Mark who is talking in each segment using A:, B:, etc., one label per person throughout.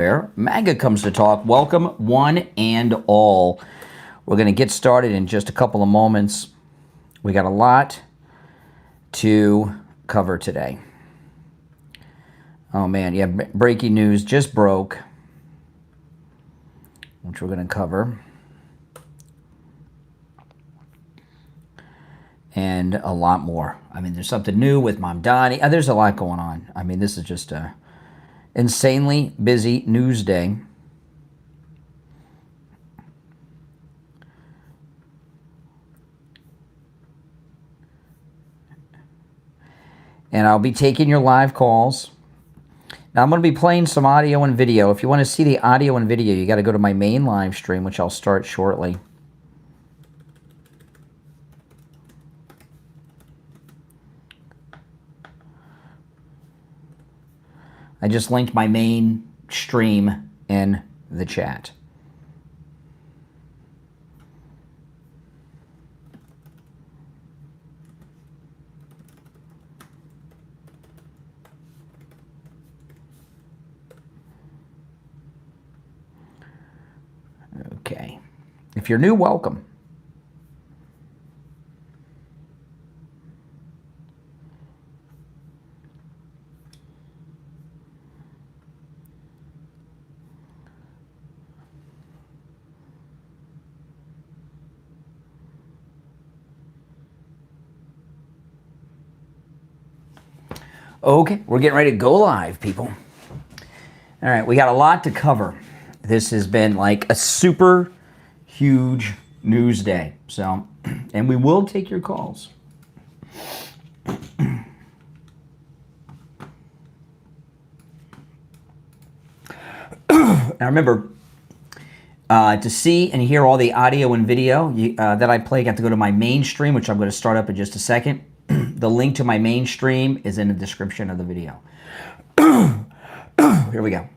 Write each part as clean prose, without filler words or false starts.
A: Where MAGA comes to talk. Welcome, one and all. We're going to get started in just a couple of moments. We got a lot to cover today. Oh man, yeah, breaking news just broke, which we're going to cover. And a lot more. I mean, there's something new with Mom Donnie. There's a lot going on. I mean, this is just a insanely busy news day. And I'll be taking your live calls. Now, I'm going to be playing some audio and video. If you want to see the audio and video, you got to go to my main live stream, which I'll start shortly. I just linked my main stream in the chat. Okay. If you're new, welcome. Okay, we're getting ready to go live, people. All right, we got a lot to cover. This has been like a super huge news day. So, and we will take your calls. Now remember, to see and hear all the audio and video that I play, you have to go to my main stream, which I'm going to start up in just a second. The link to my main stream is in the description of the video. Here we go.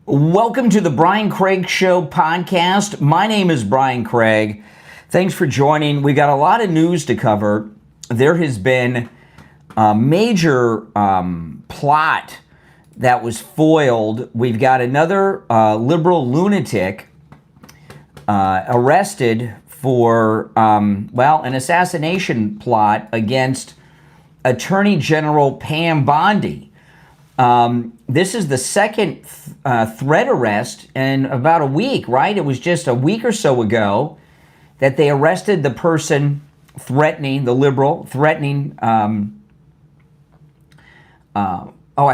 A: Welcome to the Brian Craig Show podcast. My name is Brian Craig. Thanks for joining. We got a lot of news to cover. There has been a major plot that was foiled. We've got another liberal lunatic arrested for, an assassination plot against Attorney General Pam Bondi. This is the second threat arrest in about a week, right? It was just a week or so ago that they arrested the person threatening, the liberal, threatening, I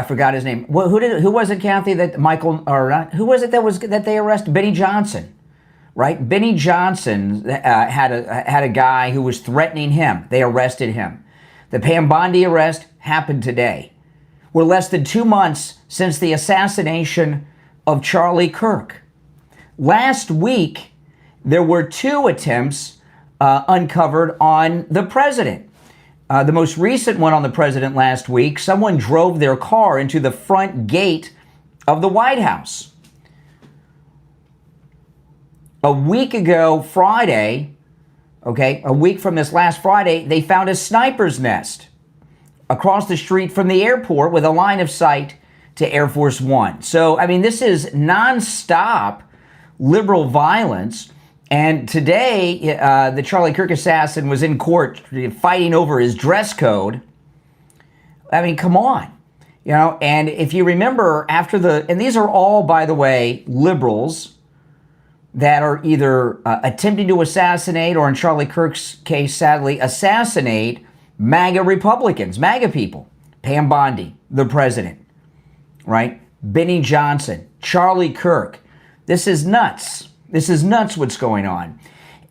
A: forgot his name. Who was it, Kathy, that Michael, or not, who was it that they arrested? Benny Johnson. Right? Benny Johnson had a guy who was threatening him. They arrested him. The Pam Bondi arrest happened today. We're less than 2 months since the assassination of Charlie Kirk. Last week, there were 2 attempts uncovered on the president. The most recent one on the president last week, someone drove their car into the front gate of the White House. A week ago, Friday, a week from this last Friday, they found a sniper's nest across the street from the airport with a line of sight to Air Force One. So, I mean, this is nonstop liberal violence. And today, the Charlie Kirk assassin was in court fighting over his dress code. I mean, come on. You know, and if you remember and these are all, by the way, liberals that are either attempting to assassinate or, in Charlie Kirk's case, sadly, assassinate MAGA Republicans, MAGA people. Pam Bondi, the president, right? Benny Johnson, Charlie Kirk. This is nuts. This is nuts what's going on.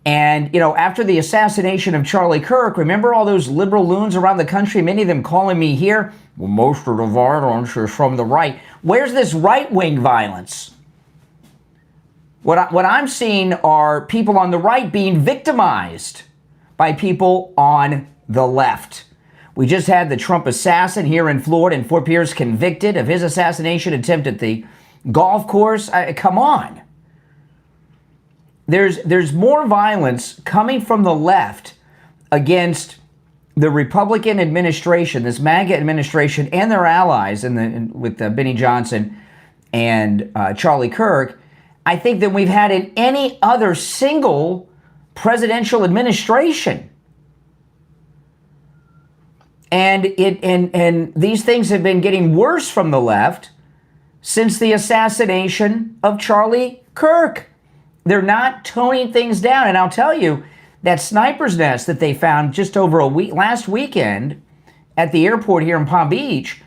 A: And, you know, after the assassination of Charlie Kirk, remember all those liberal loons around the country, many of them calling me here? Well, most of the violence is from the right. Where's this right-wing violence? What I'm seeing are people on the right being victimized by people on the left. We just had the Trump assassin here in Florida in Fort Pierce convicted of his assassination attempt at the golf course. Come on. There's more violence coming from the left against the Republican administration, this MAGA administration, and their allies with Benny Johnson and Charlie Kirk, I think, than we've had in any other single presidential administration. And these things have been getting worse from the left since the assassination of Charlie Kirk. They're not toning things down. And I'll tell you, that sniper's nest that they found just over last weekend at the airport here in Palm Beach,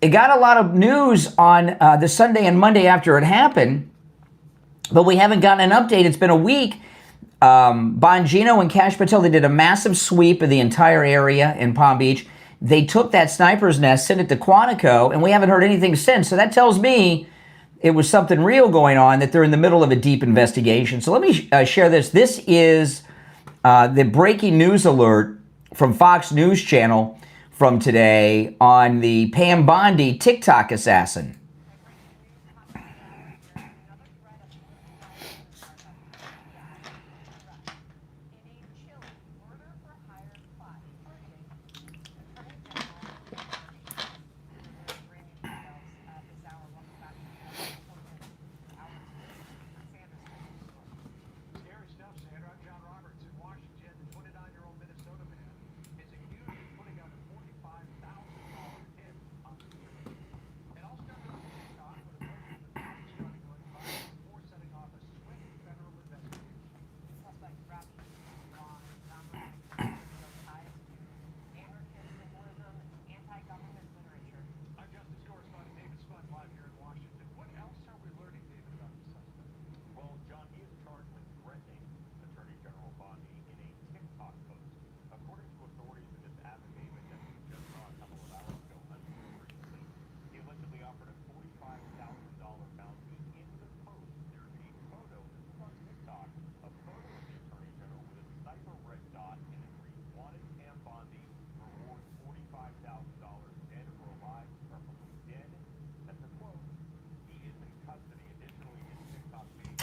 A: it got a lot of news on the Sunday and Monday after it happened, but we haven't gotten an update. It's been a week. Bongino and Kash Patel, they did a massive sweep of the entire area in Palm Beach. They took that sniper's nest, sent it to Quantico, and we haven't heard anything since. So that tells me it was something real going on, that they're in the middle of a deep investigation. So let me share this. This is the breaking news alert from Fox News Channel from today on the Pam Bondi TikTok assassin.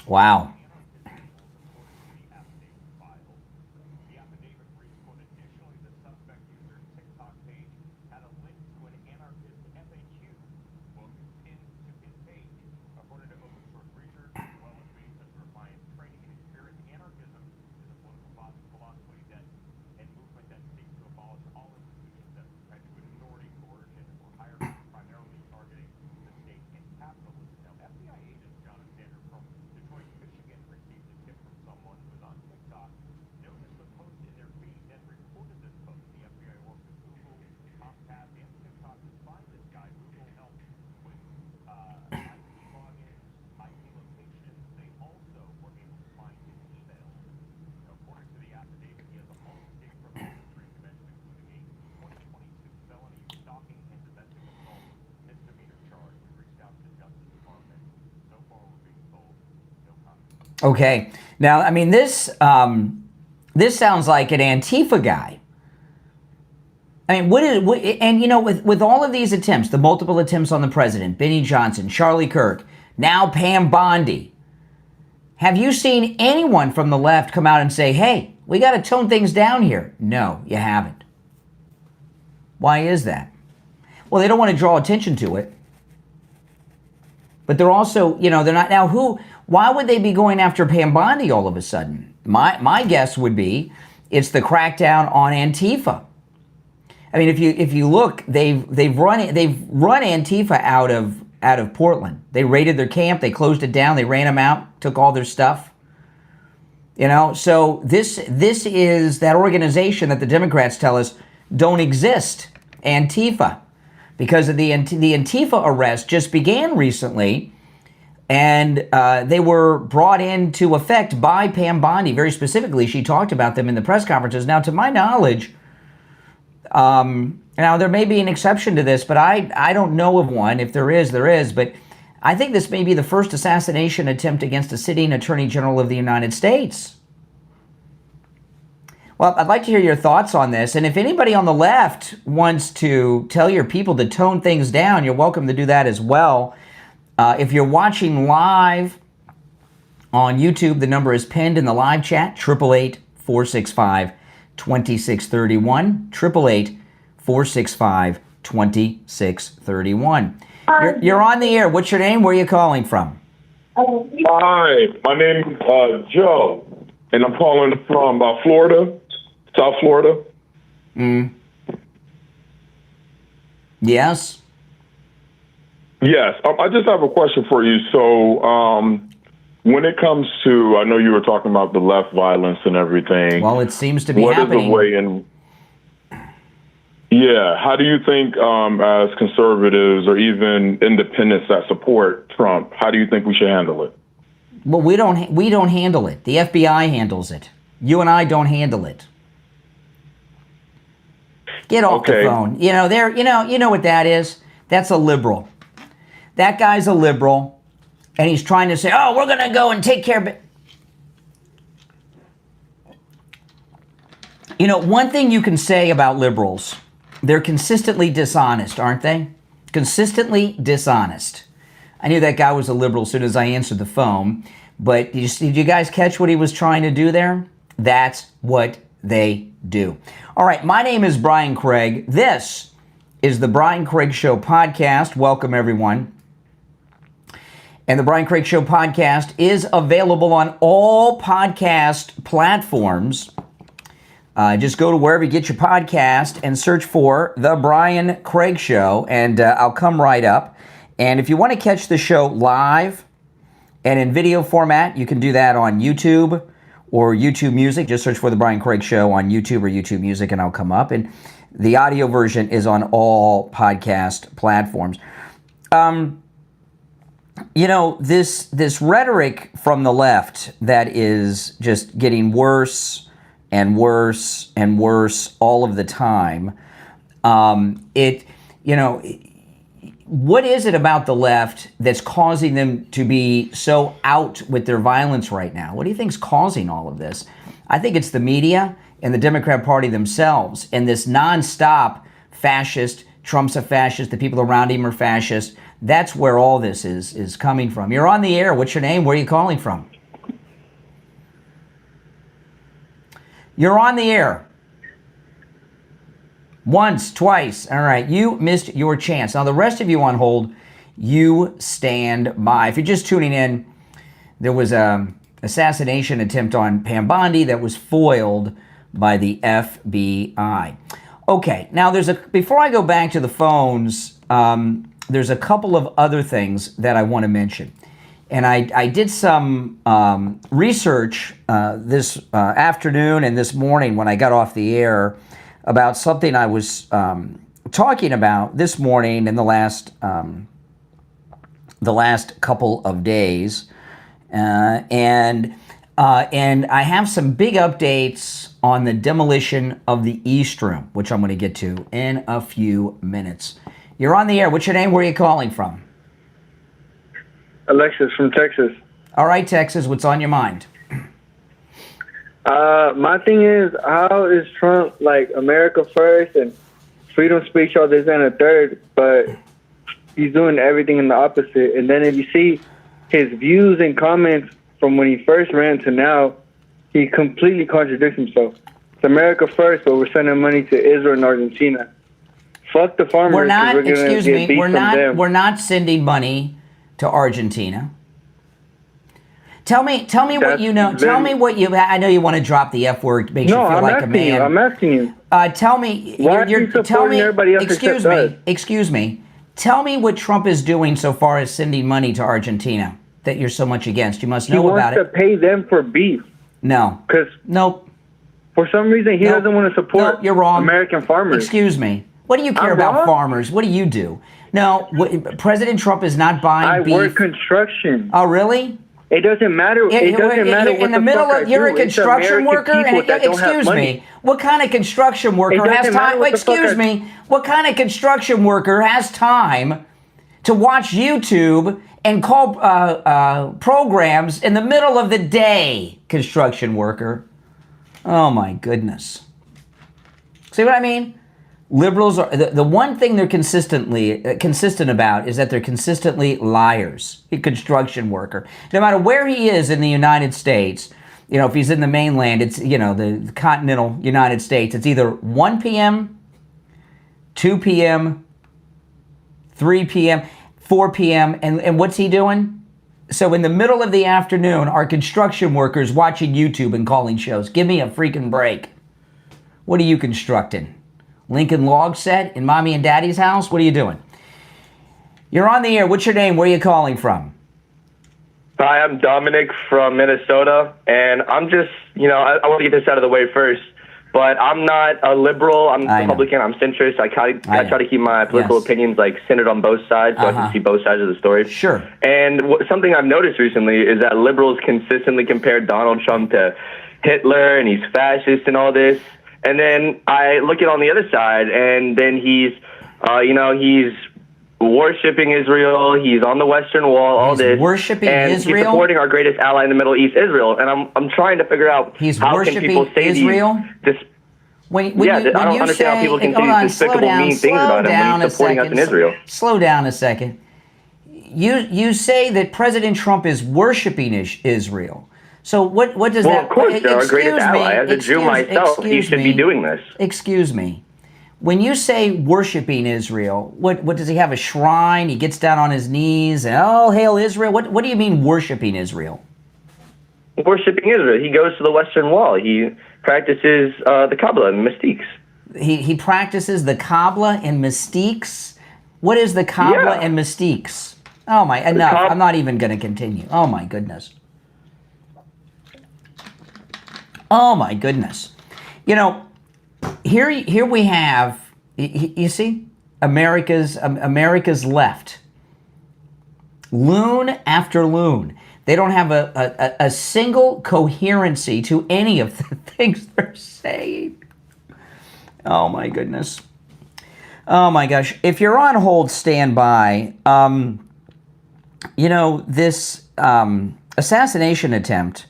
A: Wow. Okay. Now, I mean, this sounds like an Antifa guy. I mean, and you know, with all of these attempts, the multiple attempts on the president, Benny Johnson, Charlie Kirk, now Pam Bondi, have you seen anyone from the left come out and say, hey, we got to tone things down here? No, you haven't. Why is that? Well, they don't want to draw attention to it. But they're also, you know, they're not, now why would they be going after Pam Bondi all of a sudden? My guess would be it's the crackdown on Antifa. I mean, if you look, they've run Antifa out of Portland. They raided their camp, they closed it down, they ran them out, took all their stuff. You know, so this is that organization that the Democrats tell us don't exist, Antifa, because of the Antifa arrest just began recently, and they were brought into effect by Pam Bondi. Very specifically, she talked about them in the press conferences. Now, to my knowledge, now there may be an exception to this, but I don't know of one. If there is, there is. But I think this may be the first assassination attempt against a sitting Attorney General of the United States. Well, I'd like to hear your thoughts on this. And if anybody on the left wants to tell your people to tone things down, you're welcome to do that as well. If you're watching live on YouTube, the number is pinned in the live chat, 888-465-2766. 2631, 888-465-2631. You're on the air. What's your name? Where are you calling from?
B: Hi, my name is Joe, and I'm calling from Florida, South Florida.
A: Yes?
B: Yes, I just have a question for you. So, when it comes to, I know you were talking about the left violence and everything.
A: Well, it seems to be
B: happening. What is
A: happening.
B: the way in? Yeah, how do you think, as conservatives or even independents that support Trump, how do you think we should handle it?
A: Well, we don't handle it. The FBI handles it. You and I don't handle it. Get off the phone. You know what that is? That's a liberal. That guy's a liberal, and he's trying to say, "Oh, we're going to go and take care of it." You know, one thing you can say about liberals, they're consistently dishonest, aren't they? Consistently dishonest. I knew that guy was a liberal as soon as I answered the phone, but did you guys catch what he was trying to do there? That's what they do. All right, my name is Brian Craig. This is the Brian Craig Show podcast. Welcome, everyone. And the Brian Craig Show podcast is available on all podcast platforms. Just go to wherever you get your podcast and search for The Brian Craig Show, and I'll come right up. And if you want to catch the show live and in video format, you can do that on YouTube or YouTube Music. Just search for The Brian Craig Show on YouTube or YouTube Music, and I'll come up. And the audio version is on all podcast platforms. You know, this rhetoric from the left that is just getting worse and worse and worse all of the time. What is it about the left that's causing them to be so out with their violence right now? What do you think is causing all of this? I think it's the media and the Democrat Party themselves, and this nonstop fascist, Trump's a fascist, the people around him are fascist. That's where all this is coming from. You're on the air. What's your name? Where are you calling from? You're on the air. Once, twice. All right, you missed your chance. Now, the rest of you on hold, you stand by. If you're just tuning in, there was an assassination attempt on Pam Bondi that was foiled by the FBI. Okay, now before I go back to the phones, there's a couple of other things that I want to mention. And I did some research this afternoon and this morning when I got off the air about something I was talking about this morning in the last couple of days, and I have some big updates on the demolition of the East Room, which I'm going to get to in a few minutes. You're on the air. What's your name? Where are you calling from?
C: Alexis from Texas.
A: All right, Texas, what's on your mind?
C: My thing is, how is Trump like America first and freedom of speech, all this and a third, but he's doing everything in the opposite. And then if you see his views and comments from when he first ran to now, he completely contradicts himself. It's America first, but we're sending money to Israel and Argentina. Fuck the farmers.
A: We're not,
C: excuse me,
A: we're not sending money to Argentina. Tell me what you know. Tell me what you. I know you want to drop the F word. Makes you feel like a man.
C: I'm asking you.
A: Tell me.
C: Why are you supporting everybody else?
A: Excuse me. Tell me what Trump is doing so far as sending money to Argentina that you're so much against. You must know about it.
C: He wants to pay them for beef.
A: No. Nope.
C: For some reason, he doesn't want to support
A: you're wrong.
C: American farmers.
A: Excuse me. What do you care about farmers? What do you do? No, President Trump is not buying beef.
C: I work construction.
A: Oh, really?
C: It doesn't matter. It doesn't matter what
A: in the middle of you're a construction worker. Excuse me. What kind of construction worker has time? Excuse me. What kind of construction worker has time to watch YouTube and call programs in the middle of the day? Construction worker. Oh my goodness. See what I mean? Liberals are the one thing they're consistent about is that they're consistently liars. A construction worker, no matter where he is in the United States, if he's in the mainland, it's, the continental United States, it's either 1 p.m., 2 p.m., 3 p.m., 4 p.m., and what's he doing? So in the middle of the afternoon, are construction workers watching YouTube and calling shows? Give me a freaking break. What are you constructing? Lincoln log set in mommy and daddy's house? What are you doing? You're on the air. What's your name? Where are you calling from?
D: Hi, I'm Dominic from Minnesota, and I'm just, I want to get this out of the way first, but I'm not a liberal, I'm Republican, I'm centrist. I try to keep my political opinions centered on both sides so I can see both sides of the story.
A: Sure.
D: And something I've noticed recently is that liberals consistently compare Donald Trump to Hitler, and he's fascist and all this. And then I look at on the other side, and then he's worshiping Israel. He's on the Western Wall. All this
A: worshiping
D: and
A: Israel.
D: He's supporting our greatest ally in the Middle East, Israel. And I'm trying to figure out how can people say
A: Israel? I don't understand how people can say these despicable, mean things about him when he's supporting us in Israel. Slow down a second. You say that President Trump is worshiping Israel. So what does that?
D: Well, of course, they're our greatest ally. As a Jew myself, he should be doing this.
A: Excuse me. When you say worshiping Israel, what does he have, a shrine? He gets down on his knees and, oh, hail Israel. What do you mean worshiping Israel?
D: Worshiping Israel. He goes to the Western Wall. He practices the Kabbalah and mystiques.
A: He practices the Kabbalah and mystiques? What is the Kabbalah and mystiques? Oh, my, enough. I'm not even going to continue. Oh, my goodness. Oh, my goodness. Here we have, you see, America's left. Loon after loon. They don't have a single coherency to any of the things they're saying. Oh, my goodness. Oh, my gosh. If you're on hold, stand by. This assassination attempt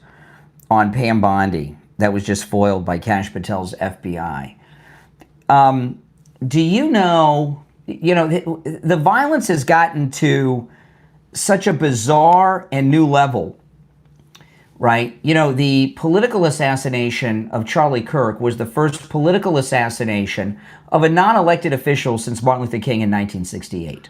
A: on Pam Bondi that was just foiled by Kash Patel's FBI. Do you know, the violence has gotten to such a bizarre and new level, right? The political assassination of Charlie Kirk was the first political assassination of a non-elected official since Martin Luther King in 1968.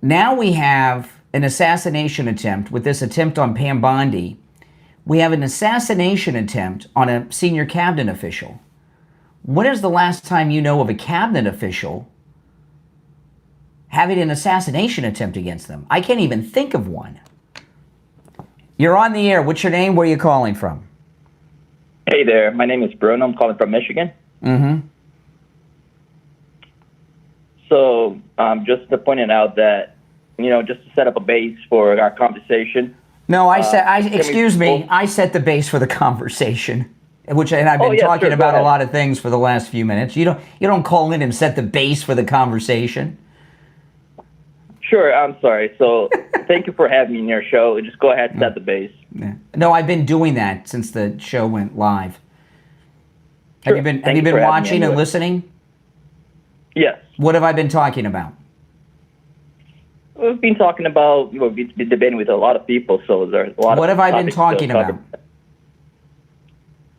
A: Now we have an assassination attempt with this attempt on Pam Bondi. We have an assassination attempt on a senior cabinet official. When is the last time you know of a cabinet official having an assassination attempt against them? I can't even think of one. You're on the air. What's your name? Where are you calling from?
E: Hey there. My name is Bruno. I'm calling from Michigan.
A: Mm-hmm.
E: So just to point it out that, just to set up a base for our conversation.
A: No, I set the base for the conversation, and I've been talking about a lot of things for the last few minutes. You don't call in and set the base for the conversation.
E: Sure, I'm sorry. So thank you for having me in your show. Just go ahead and set the base.
A: Yeah. No, I've been doing that since the show went live.
E: Sure.
A: Have you been watching and listening?
E: Yes.
A: What have I been talking about?
E: We've been talking about, we've been debating with a lot of people, so there's a lot of
A: What have I been talking about?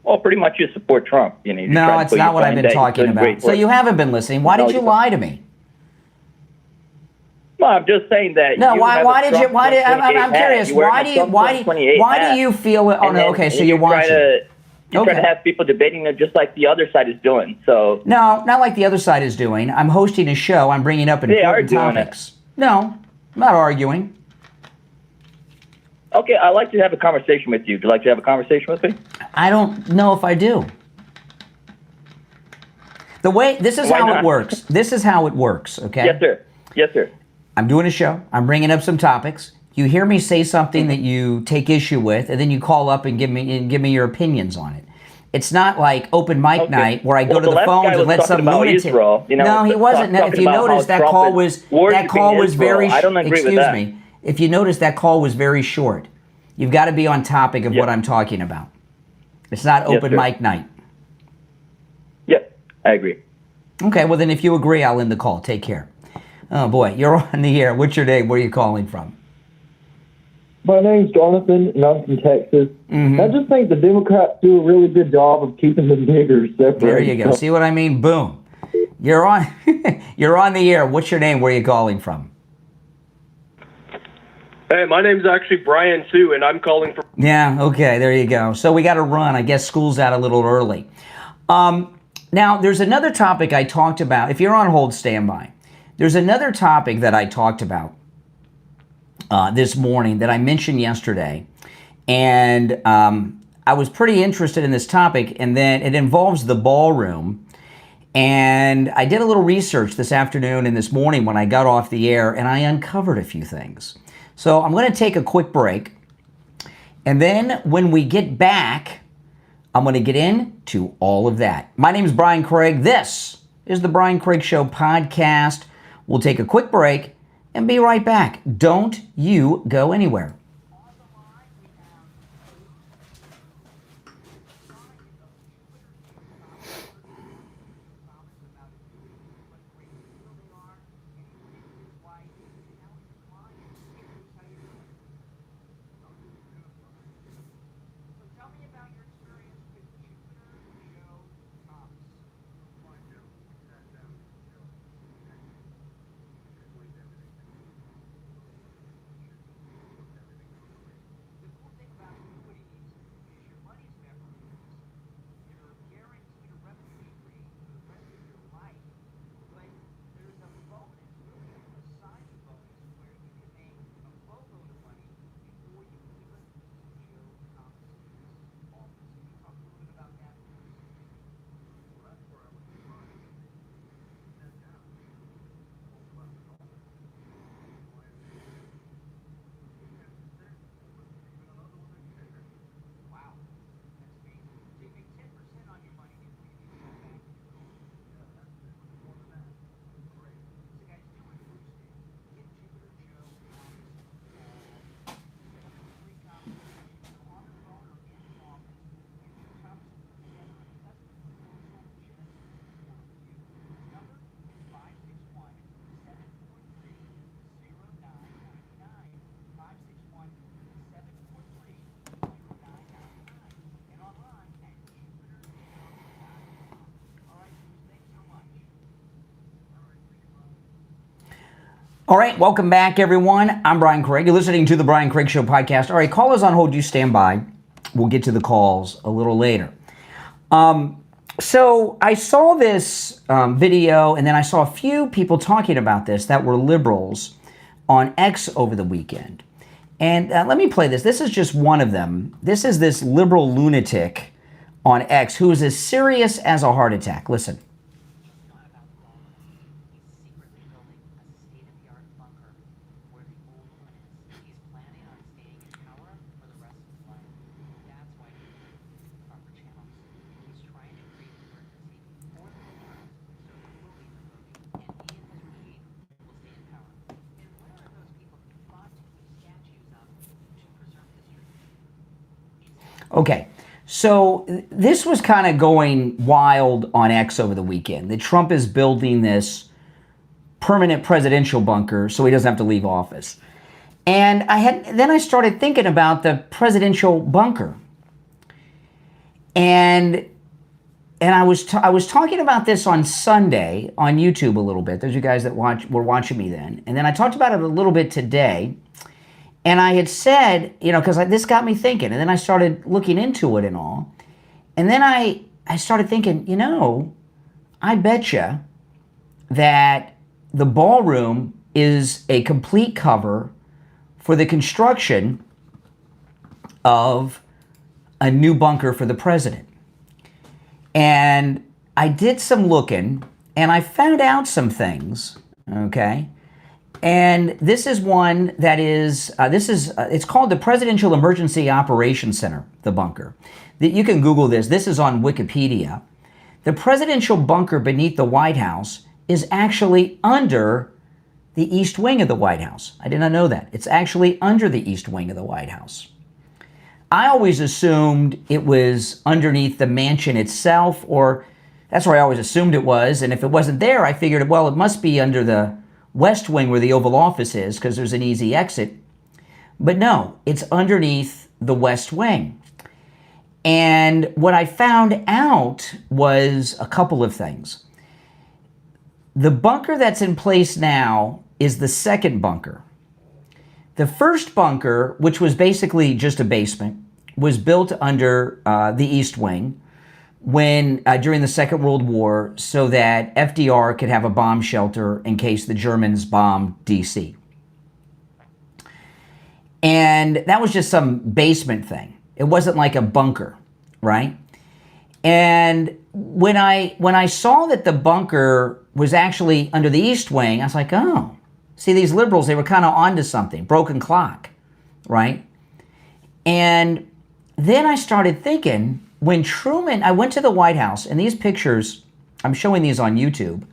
E: Well, pretty much you support Trump.
A: No, it's not what I've been talking about. So you haven't been listening. Why did you lie to me?
E: Well, I'm just saying that.
A: No, I'm curious. Why do you feel? Oh no, okay, so you're watching.
E: You try to have people debating it just like the other side is doing. So
A: no, not like the other side is doing. I'm hosting a show. I'm bringing up important topics. No, I'm not arguing.
E: Okay, I'd like to have a conversation with you. Would you like to have a conversation with me?
A: I don't know if I do. This is how it works. This is how it works, okay?
E: Yes, sir. Yes, sir.
A: I'm doing a show. I'm bringing up some topics. You hear me say something that you take issue with, and then you call up and give me your opinions on it. It's not like open mic night where I go to the phones and let some lunatic. No, he wasn't. If you notice, that call was very.
E: I don't agree with that.
A: Excuse me. If you notice, that call was very short. You've got to be on topic of what I'm talking about. It's not open mic night.
E: Yep, I agree.
A: Okay, well then, if you agree, I'll end the call. Take care. Oh boy, you're on the air. What's your name? Where are you calling from?
F: My name's Jonathan, and I'm from Texas.
A: Mm-hmm.
F: I just think the Democrats do a really good job of keeping the niggers separate.
A: There you go. See what I mean? Boom. You're on. You're on the air. What's your name? Where are you calling from?
G: Hey, my name's actually Brian too, and I'm calling from.
A: Yeah. Okay. There you go. So we got to run. I guess school's out a little early. Now, there's another topic I talked about. If you're on hold, stand by. There's another topic that I talked about this morning that I mentioned yesterday, and I was pretty interested in this topic, and then it involves the ballroom. And I did a little research this afternoon and this morning when I got off the air, and I uncovered a few things. So I'm going to take a quick break, and then when we get back, I'm going to get into all of that. My name is Brian Craig. This is the Brian Craig Show podcast. We'll take a quick break and be right back. Don't you go anywhere. All right, welcome back, everyone. I'm Brian Craig. You're listening to the Brian Craig Show podcast. All right, callers on hold, you stand by. We'll get to the calls a little later. So I saw this video, and then I saw a few people talking about this that were liberals on X over the weekend. And let me play this. This is just one of them. This is this liberal lunatic on X who is as serious as a heart attack. Listen. Okay, so this was kind of going wild on X over the weekend, that Trump is building this permanent presidential bunker so he doesn't have to leave office. And then I started thinking about the presidential bunker. And I was talking about this on Sunday on YouTube a little bit. Those of you guys that were watching me then. And then I talked about it a little bit today. And I had said, because this got me thinking, and then I started looking into it and all. And then I started thinking, I betcha that the ballroom is a complete cover for the construction of a new bunker for the president. And I did some looking, and I found out some things, okay? And this is one that is, it's called the Presidential Emergency Operations Center, the bunker. You can Google this. This is on Wikipedia. The presidential bunker beneath the White House is actually under the east wing of the White House. I did not know that. It's actually under the east wing of the White House. I always assumed it was underneath the mansion itself, or that's where I always assumed it was. And if it wasn't there, I figured, well, it must be under the West Wing where the Oval Office is, because there's an easy exit. But no, it's underneath the West Wing. And what I found out was a couple of things. The bunker that's in place now is the second bunker. The first bunker, which was basically just a basement, was built under the East Wing when during the Second World War so that FDR could have a bomb shelter in case the Germans bombed DC. And that was just some basement thing. It wasn't like a bunker, right? And when I saw that the bunker was actually under the East Wing, I was like, oh, see, these liberals, they were kind of onto something, broken clock, right? And then I started thinking, when Truman, I went to the White House, and these pictures, I'm showing these on YouTube.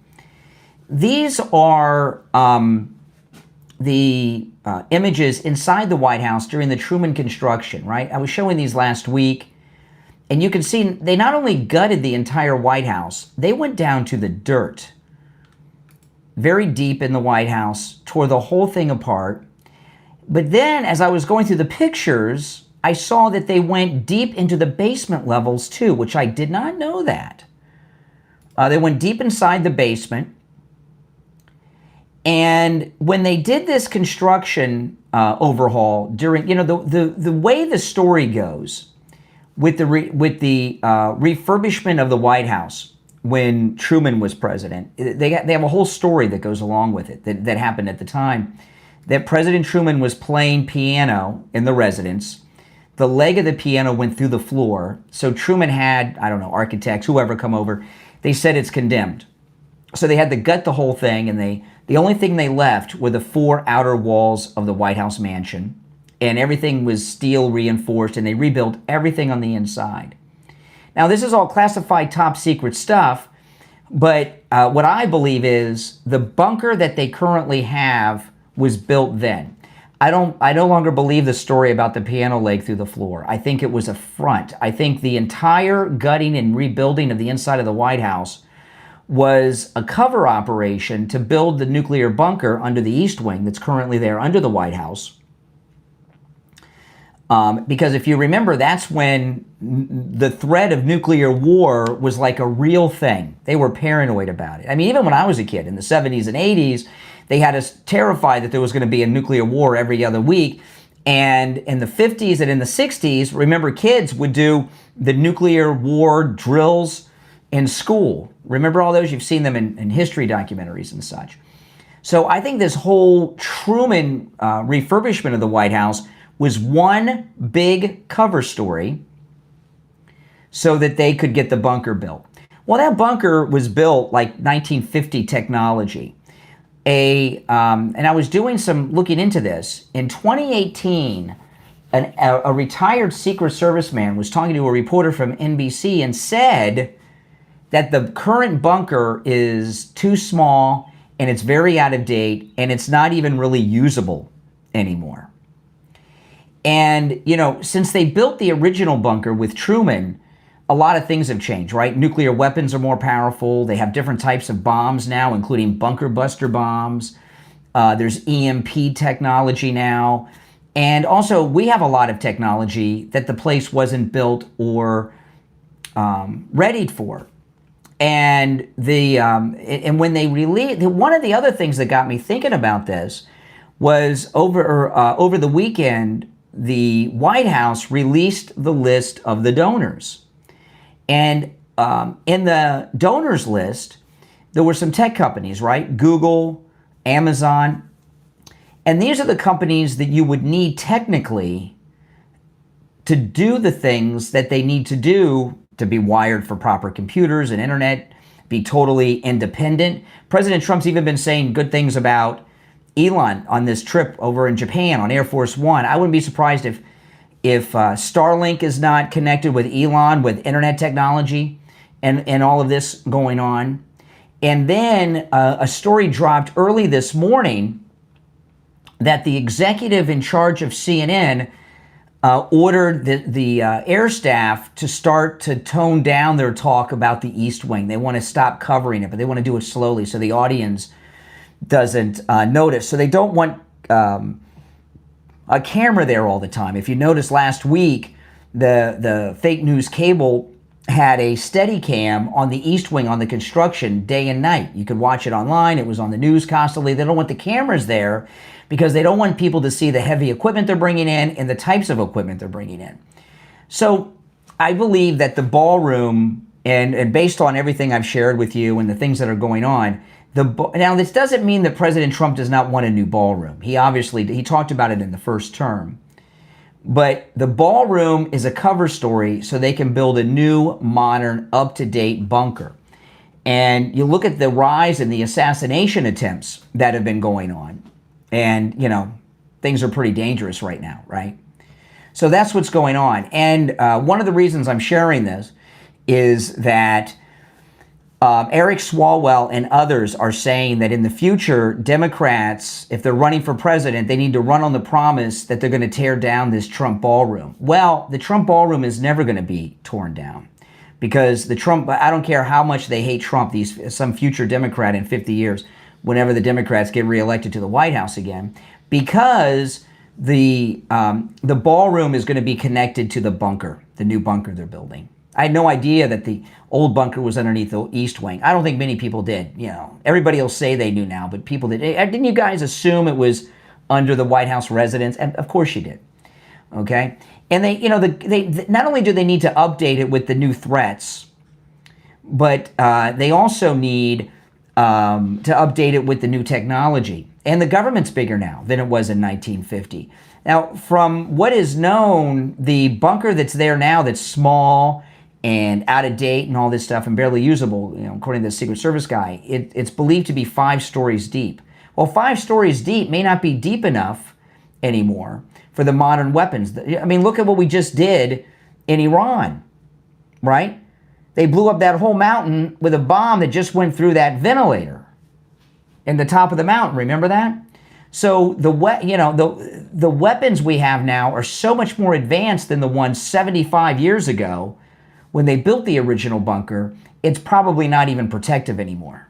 A: These are the images inside the White House during the Truman construction, right? I was showing these last week, and you can see they not only gutted the entire White House, they went down to the dirt, very deep in the White House, tore the whole thing apart. But then, as I was going through the pictures, I saw that they went deep into the basement levels too, which I did not know that. They went deep inside the basement. And when they did this construction overhaul during, the way the story goes with the refurbishment of the White House when Truman was president, they have a whole story that goes along with it that happened at the time. That President Truman was playing piano in the residence. The leg of the piano went through the floor. So Truman had, I don't know, architects, whoever come over. They said it's condemned. So they had to gut the whole thing, and the only thing they left were the 4 outer walls of the White House mansion, and everything was steel reinforced, and they rebuilt everything on the inside. Now, this is all classified top secret stuff, but what I believe is the bunker that they currently have was built then. I no longer believe the story about the piano leg through the floor. I think it was a front. I think the entire gutting and rebuilding of the inside of the White House was a cover operation to build the nuclear bunker under the East Wing that's currently there under the White House. Because if you remember, that's when the threat of nuclear war was like a real thing. They were paranoid about it. I mean, even when I was a kid in the 70s and 80s, they had us terrified that there was going to be a nuclear war every other week. And in the 50s and in the 60s, remember, kids would do the nuclear war drills in school. Remember all those? You've seen them in history documentaries and such. So I think this whole Truman refurbishment of the White House was one big cover story so that they could get the bunker built. Well, that bunker was built like 1950 technology. And I was doing some looking into this. In 2018, a retired Secret Service man was talking to a reporter from NBC and said that the current bunker is too small and it's very out of date and it's not even really usable anymore. And, since they built the original bunker with Truman, a lot of things have changed, right? Nuclear weapons are more powerful. They have different types of bombs now, including bunker buster bombs. There's EMP technology now. And also, we have a lot of technology that the place wasn't built or readied for. And when they released, one of the other things that got me thinking about this was over the weekend, the White House released the list of the donors. And in the donors list, there were some tech companies, right? Google, Amazon. And these are the companies that you would need technically to do the things that they need to do to be wired for proper computers and internet, be totally independent. President Trump's even been saying good things about Elon on this trip over in Japan on Air Force One. I wouldn't be surprised if Starlink is not connected with Elon with internet technology and all of this going on. And then a story dropped early this morning that the executive in charge of CNN ordered the air staff to start to tone down their talk about the East Wing. They want to stop covering it, but they want to do it slowly so the audience doesn't notice. So they don't want a camera there all the time. If you noticed last week, the fake news cable had a steady cam on the East Wing on the construction day and night. You could watch it online. It was on the news constantly. They don't want the cameras there because they don't want people to see the heavy equipment they're bringing in and the types of equipment they're bringing in. So I believe that the ballroom, and based on everything I've shared with you and the things that are going on, now this doesn't mean that President Trump does not want a new ballroom. He talked about it in the first term. But the ballroom is a cover story so they can build a new, modern, up-to-date bunker. And you look at the rise in the assassination attempts that have been going on. And, things are pretty dangerous right now, right? So that's what's going on. And one of the reasons I'm sharing this is that Eric Swalwell and others are saying that in the future, Democrats, if they're running for president, they need to run on the promise that they're going to tear down this Trump ballroom. Well, the Trump ballroom is never going to be torn down because I don't care how much they hate Trump, some future Democrat in 50 years, whenever the Democrats get reelected to the White House again, because the ballroom is going to be connected to the bunker, the new bunker they're building. I had no idea that the old bunker was underneath the East Wing. I don't think many people did. Everybody will say they knew now, but people did. Didn't you guys assume it was under the White House residence? And of course you did. Okay, and they not only do they need to update it with the new threats, but they also need to update it with the new technology. And the government's bigger now than it was in 1950. Now, from what is known, the bunker that's there now, that's small and out of date and all this stuff and barely usable, according to the Secret Service guy, it's believed to be 5 stories deep. Well, 5 stories deep may not be deep enough anymore for the modern weapons. I mean, look at what we just did in Iran, right? They blew up that whole mountain with a bomb that just went through that ventilator in the top of the mountain. Remember that? So the weapons we have now are so much more advanced than the ones 75 years ago when they built the original bunker. It's probably not even protective anymore.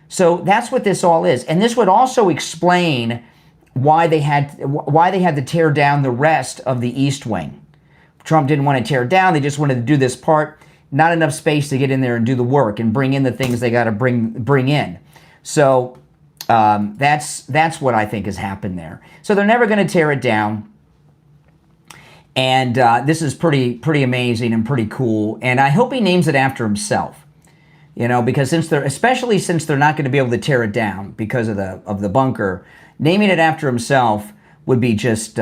A: So that's what this all is. And this would also explain why they had to tear down the rest of the East Wing. Trump didn't want to tear it down. They just wanted to do this part. Not enough space to get in there and do the work and bring in the things they got to bring in. So that's what I think has happened there. So they're never going to tear it down. And this is pretty amazing and pretty cool. And I hope he names it after himself, because since they're not going to be able to tear it down because of the bunker, naming it after himself would be just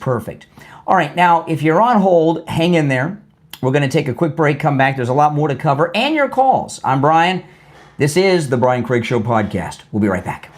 A: perfect. All right, now if you're on hold, hang in there. We're going to take a quick break, come back. There's a lot more to cover and your calls. I'm Brian. This is the Brian Craig Show podcast. We'll be right back.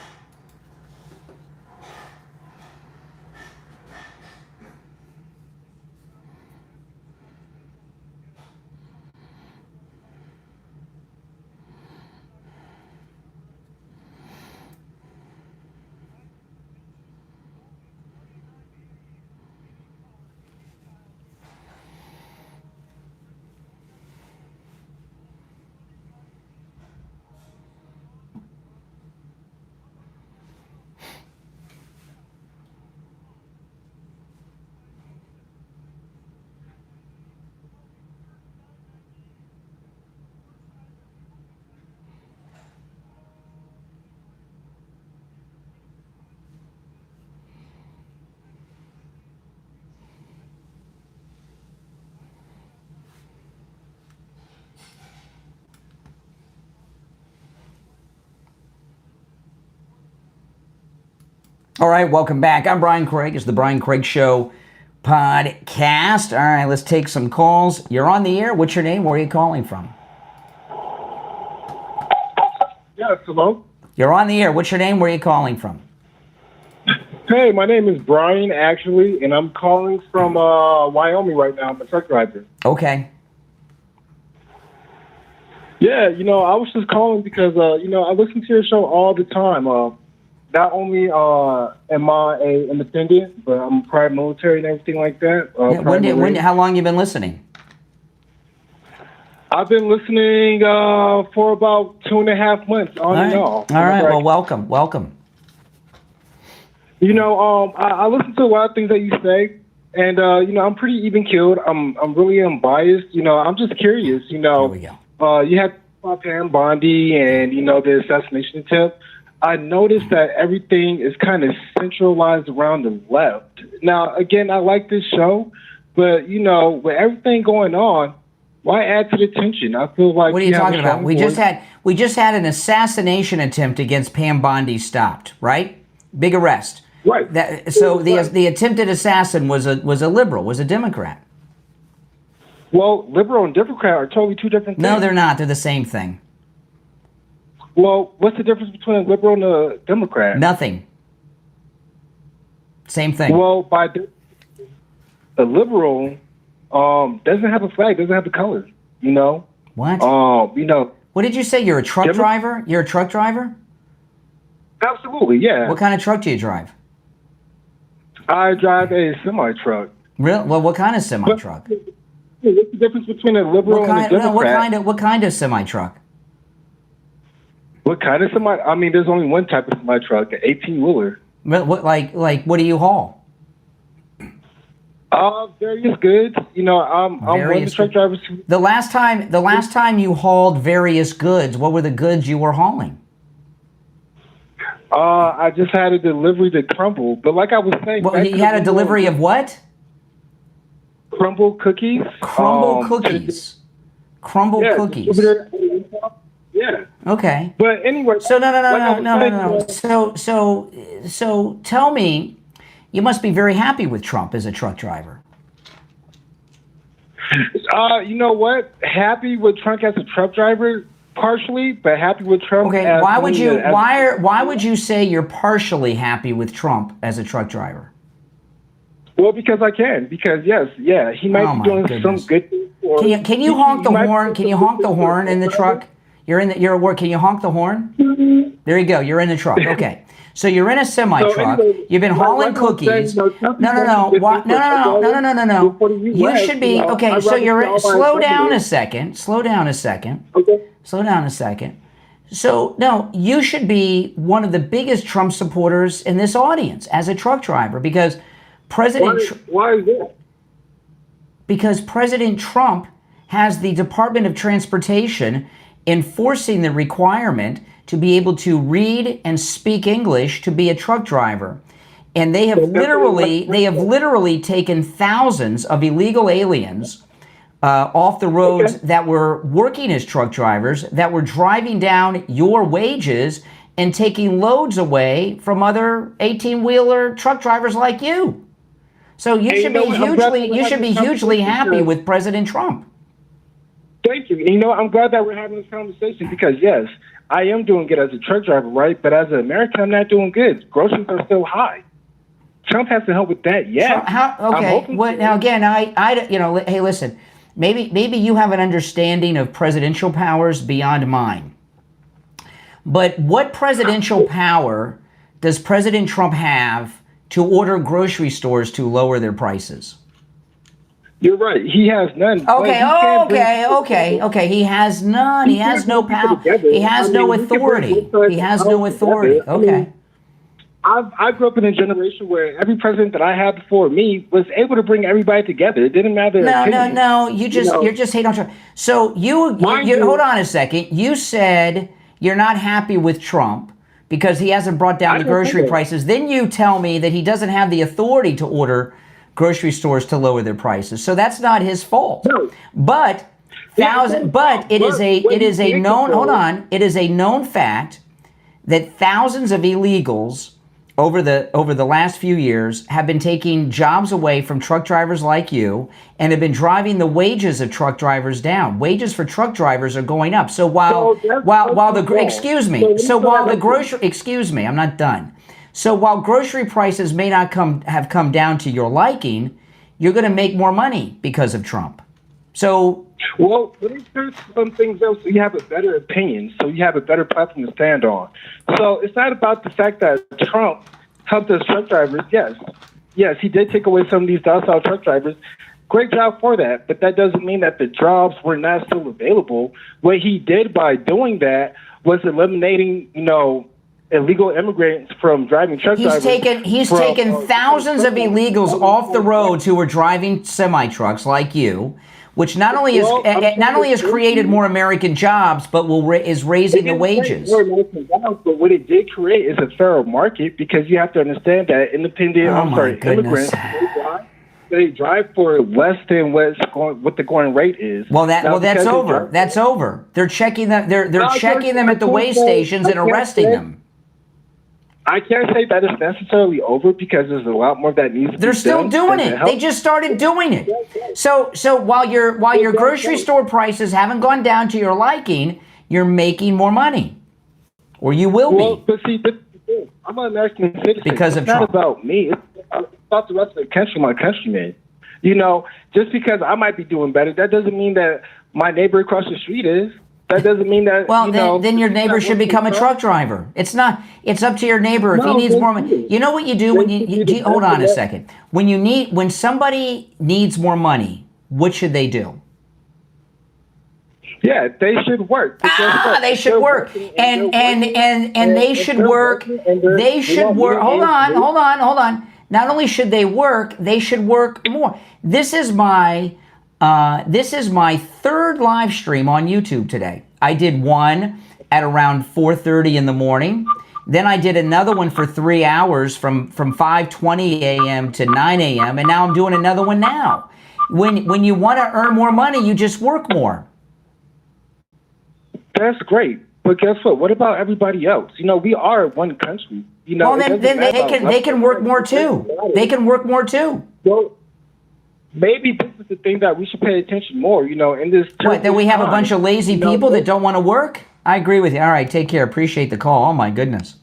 A: All right, welcome back. I'm Brian Craig. It's the Brian Craig Show podcast. All right, let's take some calls. You're on the air. What's your name? Where are you calling from?
F: Yes, hello.
A: You're on the air. What's your name? Where are you calling from?
F: Hey, my name is Brian, actually, and I'm calling from Wyoming right now. I'm a truck driver.
A: Okay.
F: Yeah, I was just calling because, I listen to your show all the time. Not only am I an independent, but I'm private military and everything like that.
A: How long you been listening?
F: I've been listening for about 2.5 months on and off.
A: All right. Well, welcome.
F: I listen to a lot of things that you say, and I'm pretty even keeled. I'm really unbiased. I'm just curious.
A: Here we go.
F: You had Pam Bondi and the assassination attempt. I noticed that everything is kind of centralized around the left. Now, again, I like this show, but with everything going on, why add to the tension? I feel like
A: what are you talking about? We just had an assassination attempt against Pam Bondi stopped, right? Big arrest.
F: Right.
A: The attempted assassin was a liberal, was a Democrat.
F: Well, liberal and Democrat are totally two different things.
A: No, they're not. They're the same thing.
F: Well, what's the difference between a liberal and a Democrat?
A: Nothing. Same thing.
F: Well, a liberal doesn't have a flag, doesn't have the colors.
A: What? What did you say? You're a truck driver? You're a truck driver?
F: Absolutely, yeah.
A: What kind of truck do you drive?
F: I drive a semi-truck.
A: Real? Well, what kind of semi-truck?
F: What's the difference between a liberal and a Democrat?
A: No, what kind of semi-truck?
F: What kind of semi? I mean, there's only one type of semi-truck, an 18-wheeler.
A: What what do you haul?
F: Various goods. I'm one of the truck drivers.
A: The last time you hauled various goods, what were the goods you were hauling?
F: I just had a delivery to Crumble, but like I was saying,
A: well, you had a delivery of what?
F: Crumble cookies.
A: Crumble cookies. Crumble cookies.
F: Yeah.
A: Okay.
F: But anyway.
A: So no. So tell me, you must be very happy with Trump as a truck driver.
F: You know what? Happy with Trump as a truck driver, partially, but happy with Trump.
A: Okay. Why would you say you're partially happy with Trump as a truck driver?
F: Well, because I can. Because he might be doing some good things.
A: Can you honk the horn? Can you honk the horn in the truck? You're at work. Can you honk the horn? There you go. You're in the truck. Okay. So you're in a semi-truck. You've been hauling cookies. No. You should be okay. So slow down a second. Okay. Slow down a second. So no, you should be one of the biggest Trump supporters in this audience as a truck driver because
F: why is that?
A: Because President Trump has the Department of Transportation enforcing the requirement to be able to read and speak English to be a truck driver. And they have literally taken thousands of illegal aliens off the roads that were working as truck drivers, that were driving down your wages and taking loads away from other 18-wheeler truck drivers like you. So you should be hugely happy with President Trump.
F: Thank you. And I'm glad that we're having this conversation because yes, I am doing good as a truck driver, right? But as an American, I'm not doing good. Groceries are still high. Trump has to help with that. Yeah.
A: Now again, hey, listen. Maybe you have an understanding of presidential powers beyond mine. But what presidential power does President Trump have to order grocery stores to lower their prices?
F: You're right. He has none.
A: Okay. He has none. He has no power. He has no authority. He has no authority. Okay.
F: I grew up in a generation where every president that I had before me was able to bring everybody together. It didn't matter.
A: No. You're just hating on Trump. So you hold on a second. You said you're not happy with Trump because he hasn't brought down the grocery prices. Then you tell me that he doesn't have the authority to order grocery stores to lower their prices. So that's not his fault. No. But it is a known fact that thousands of illegals over the last few years have been taking jobs away from truck drivers like you and have been driving the wages of truck drivers down. Wages for truck drivers are going up. So I'm not done. So while grocery prices may not have come down to your liking, you're going to make more money because of Trump. So
F: well, let me say some things else so you have a better opinion, so you have a better platform to stand on. So it's not about the fact that Trump helped us truck drivers. Yes, he did take away some of these docile truck drivers. Great job for that, but that doesn't mean that the jobs were not still available. What he did by doing that was eliminating, illegal immigrants from driving truck drivers.
A: He's taken thousands of illegals off the roads who were driving semi-trucks like you, which not only has created more American jobs, but is raising the wages.
F: But what it did create is a fairer market, because you have to understand that immigrants, they drive for less than what the going rate is.
A: Well, that's over. That's over. They're checking them. They're checking them at the weigh stations and arresting them.
F: I can't say that it's necessarily over, because there's a lot more that needs to be done.
A: They're still doing it. They just started doing it. So while your grocery store prices haven't gone down to your liking, you're making more money, or you will be.
F: But see, I'm an American citizen.
A: Because of Trump.
F: It's not about me. It's about the rest of the country, my countrymen. Just because I might be doing better, that doesn't mean that my neighbor across the street is. That doesn't mean that. Well,
A: then your neighbor should become a truck driver. It's not. It's up to your neighbor if he needs more money. You know what you do when you hold on a second. When somebody needs more money, what should they do?
F: Yeah, they should work.
A: They should work, and they should work. They should work. Hold on. Not only should they work more. This is my third live stream on YouTube today. I did one at around 4:30 in the morning. Then I did another one for 3 hours from 5:20 a.m. to 9 a.m. And now I'm doing another one now. When you want to earn more money, you just work more.
F: That's great. But guess what? What about everybody else? We are one country.
A: Well, then they can work more too. They can work more too.
F: Well, maybe this is the thing that we should pay attention more, in this.
A: What, that we have a bunch of lazy people that don't want to work? I agree with you. All right, take care. Appreciate the call. Oh, my goodness.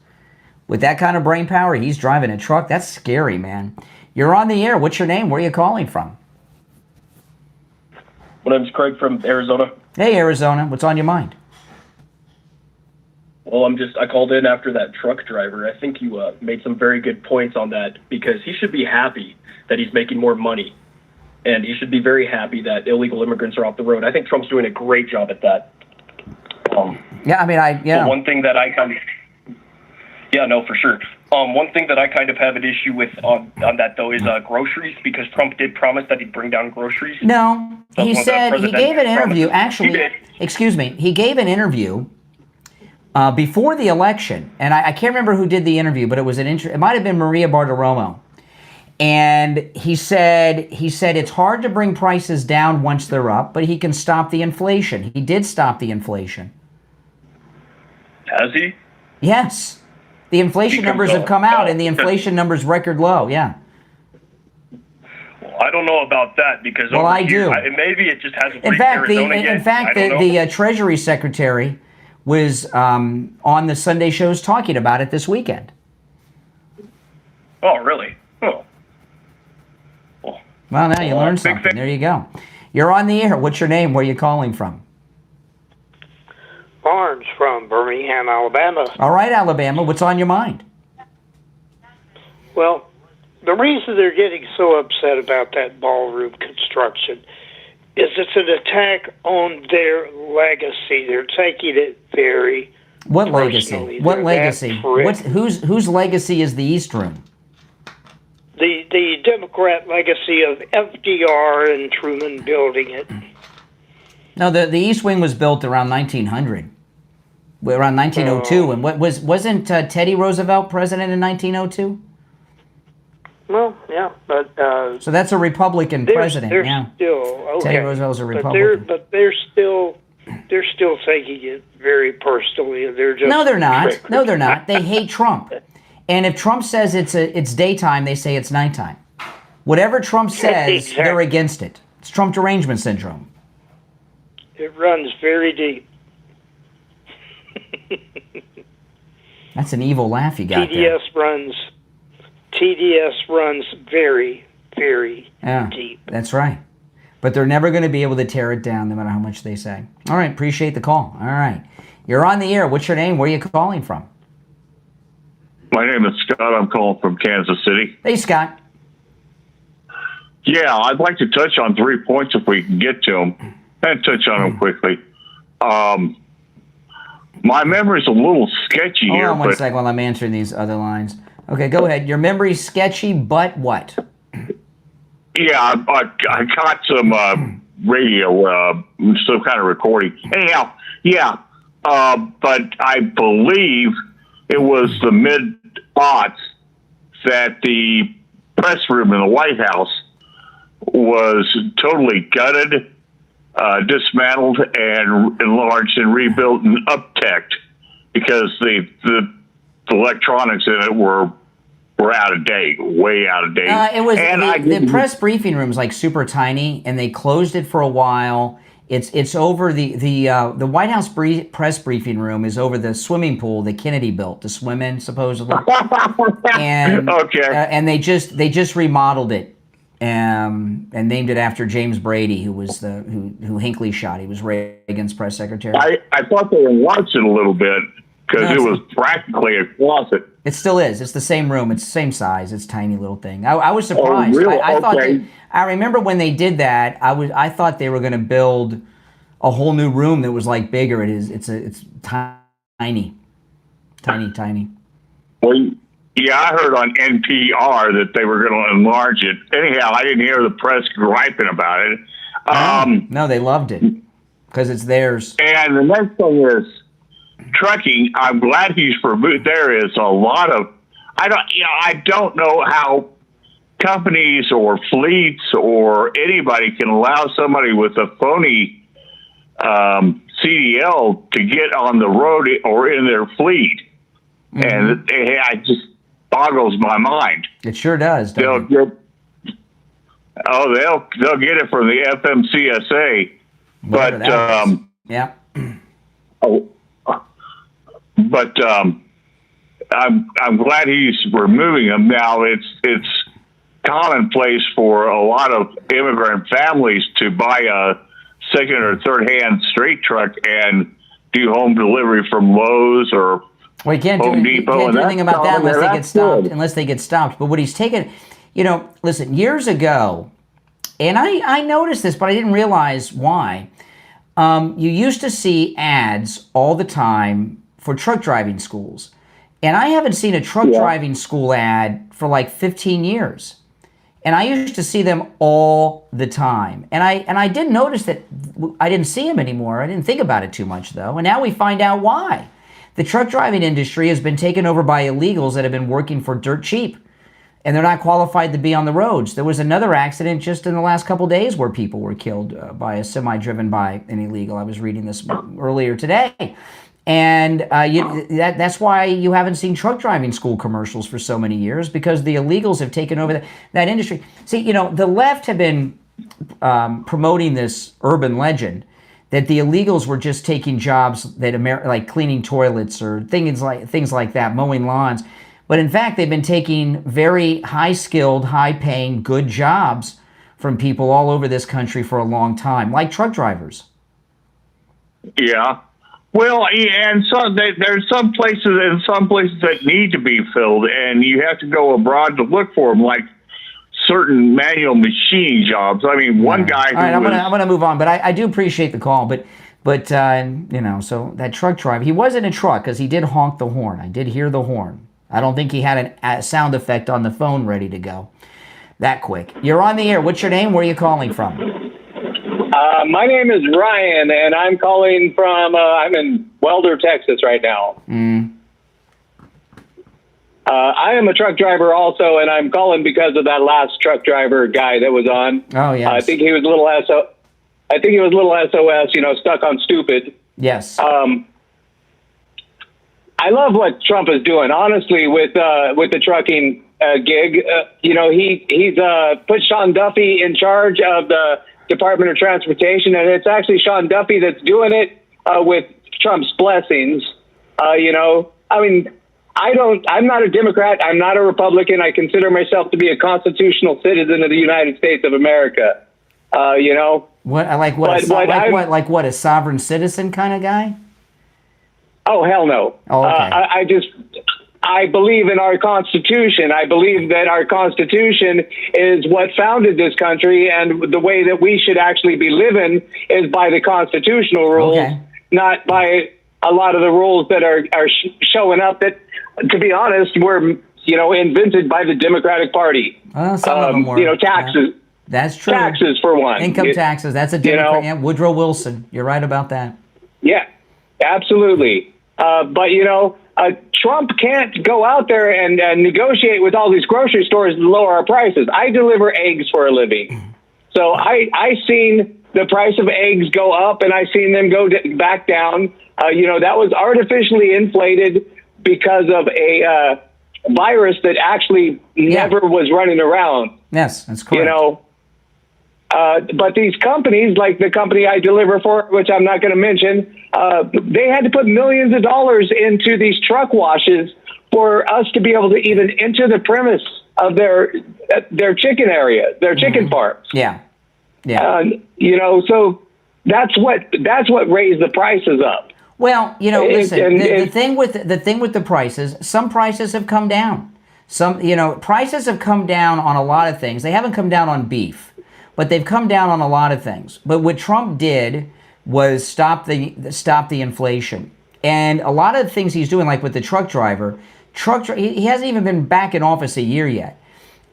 A: With that kind of brain power, he's driving a truck. That's scary, man. You're on the air. What's your name? Where are you calling from?
H: My name's Craig from Arizona.
A: Hey, Arizona. What's on your mind?
H: Well, I called in after that truck driver. I think you made some very good points on that, because he should be happy that he's making more money. And he should be very happy that illegal immigrants are off the road. I think Trump's doing a great job at that.
A: One
H: thing that I kind of... Yeah, no, for sure. One thing that I kind of have an issue with on that, though, is groceries, because Trump did promise that he'd bring down groceries.
A: No, he gave an interview. Actually, excuse me, he gave an interview before the election, and I can't remember who did the interview, but it might have been Maria Bartiromo. And he said it's hard to bring prices down once they're up, but he can stop the inflation. He did stop the inflation.
H: Has he?
A: Yes. The inflation numbers have come out, and the inflation number's record low, yeah.
H: Well, I don't know about that, because
A: I do.
H: Maybe it just hasn't
A: reached Arizona yet. In fact, the Treasury Secretary was on the Sunday shows talking about it this weekend.
H: Oh, really? Oh.
A: Well, now you learned something. There you go. You're on the air. What's your name? Where are you calling from?
I: Barnes from Birmingham, Alabama.
A: All right, Alabama. What's on your mind?
I: Well, the reason they're getting so upset about that ballroom construction is it's an attack on their legacy. They're taking it very
A: What
I: personally.
A: Legacy? What legacy? Whose legacy is the East Room?
I: The Democrat legacy of FDR and Truman building it.
A: No, the East Wing was built around 1900, around 1902, and wasn't Teddy Roosevelt president in 1902?
I: Well, yeah, but
A: so that's a Republican president.
I: They're
A: yeah,
I: still okay.
A: Teddy Roosevelt's a Republican.
I: But they're still taking it very personally, and they're just
A: no, they're not. No, they're not. They hate Trump. And if Trump says it's daytime, they say it's nighttime. Whatever Trump says, they're against it. It's Trump derangement syndrome.
I: It runs very deep.
A: That's an evil laugh you got there.
I: TDS runs very, very deep.
A: That's right. But they're never going to be able to tear it down no matter how much they say. All right, appreciate the call. All right. You're on the air. What's your name? Where are you calling from?
J: My name is Scott. I'm calling from Kansas City.
A: Hey, Scott.
J: Yeah, I'd like to touch on 3 points if we can get to them, and touch on them quickly. My memory's a little sketchy
A: Hold
J: here.
A: on one sec while I'm answering these other lines. Okay, go ahead. Your memory's sketchy, but what?
J: Yeah, I caught some radio, some kind of recording. Anyhow, yeah, but I believe it was the mid-aughts that the press room in the White House was totally gutted, dismantled, and enlarged and rebuilt and uptech because the electronics in it were out of date, way out of date.
A: It was the press briefing room's like super tiny, and they closed it for a while. It's over the White House press briefing room is over the swimming pool that Kennedy built to swim in supposedly, and and they just remodeled it and named it after James Brady, who was who Hinckley shot. He was Reagan's press secretary.
J: I thought they enlarged it a little bit because it was practically a closet.
A: It still is. It's the same room. It's the same size. It's a tiny little thing. I was surprised.
J: Oh, really?
A: I thought I remember when they did that. I thought they were going to build a whole new room that was like bigger. It's tiny.
J: Well, yeah, I heard on NPR that they were going to enlarge it. Anyhow, I didn't hear the press griping about it.
A: No, they loved it because it's theirs.
J: And the next thing is trucking. I'm glad he's removed. There is a lot of I don't know how companies or fleets or anybody can allow somebody with a phony CDL to get on the road or in their fleet, and it just boggles my mind.
A: It sure does.
J: They'll get it from the FMCSA, but
A: yeah.
J: But I'm glad he's removing them now. It's commonplace for a lot of immigrant families to buy a second or third hand straight truck and do home delivery from Lowe's or
A: Well, you can't
J: Home
A: do,
J: Depot.
A: you can't do anything about that unless they get stopped. But what he's taken, listen, years ago, and I noticed this, but I didn't realize why. You used to see ads all the time for truck driving schools. And I haven't seen a truck driving school ad for like 15 years. And I used to see them all the time. And I did notice that I didn't see them anymore. I didn't think about it too much, though. And now we find out why. The truck driving industry has been taken over by illegals that have been working for dirt cheap. And they're not qualified to be on the roads. There was another accident just in the last couple days where people were killed by a semi driven by an illegal. I was reading this earlier today. And that's why you haven't seen truck driving school commercials for so many years, because the illegals have taken over that industry. See, the left have been promoting this urban legend that the illegals were just taking jobs that like cleaning toilets or things like that, mowing lawns. But in fact, they've been taking very high-skilled, high-paying, good jobs from people all over this country for a long time, like truck drivers.
J: Yeah. Well, and so there's some places that need to be filled, and you have to go abroad to look for them, like certain manual machine jobs. I mean, one guy who
A: I'm going to move on, but I do appreciate the call. But so that truck driver, he was in a truck because he did honk the horn. I did hear the horn. I don't think he had a sound effect on the phone ready to go that quick. You're on the air. What's your name? Where are you calling from?
K: My name is Ryan, and I'm calling from, I'm in Welder, Texas right now. I am a truck driver also, and I'm calling because of that last truck driver guy that was on.
A: Oh, yes.
K: I think he was a little SOS, stuck on stupid.
A: Yes.
K: I love what Trump is doing, honestly, with the trucking gig. He's put Sean Duffy in charge of the Department of Transportation, and it's actually Sean Duffy that's doing it with Trump's blessings. I'm not a Democrat. I'm not a Republican. I consider myself to be a constitutional citizen of the United States of America.
A: What a sovereign citizen kind of guy?
K: Oh, hell no.
A: Oh, okay.
K: I believe in our Constitution. I believe that our Constitution is what founded this country, and the way that we should actually be living is by the constitutional rules, not by a lot of the rules that are showing up that, to be honest, were, invented by the Democratic Party.
A: Some of them were.
K: Taxes.
A: Yeah. That's true.
K: Taxes, for one.
A: Income taxes. That's a Democrat. Yeah, Woodrow Wilson. You're right about that.
K: Yeah, absolutely. But, Trump can't go out there and negotiate with all these grocery stores to lower our prices. I deliver eggs for a living. So I seen the price of eggs go up, and I seen them go back down. That was artificially inflated because of a virus that actually never was running around.
A: Yes, that's correct.
K: But these companies, like the company I deliver for, which I'm not going to mention, they had to put millions of dollars into these truck washes for us to be able to even enter the premise of their chicken area, their chicken farms.
A: Yeah.
K: So that's what raised the prices up.
A: Well, listen, the thing with the prices, some prices have come down. Prices have come down on a lot of things. They haven't come down on beef, but they've come down on a lot of things. But what Trump did was stop the inflation. And a lot of the things he's doing, like with the truck driver, he hasn't even been back in office a year yet.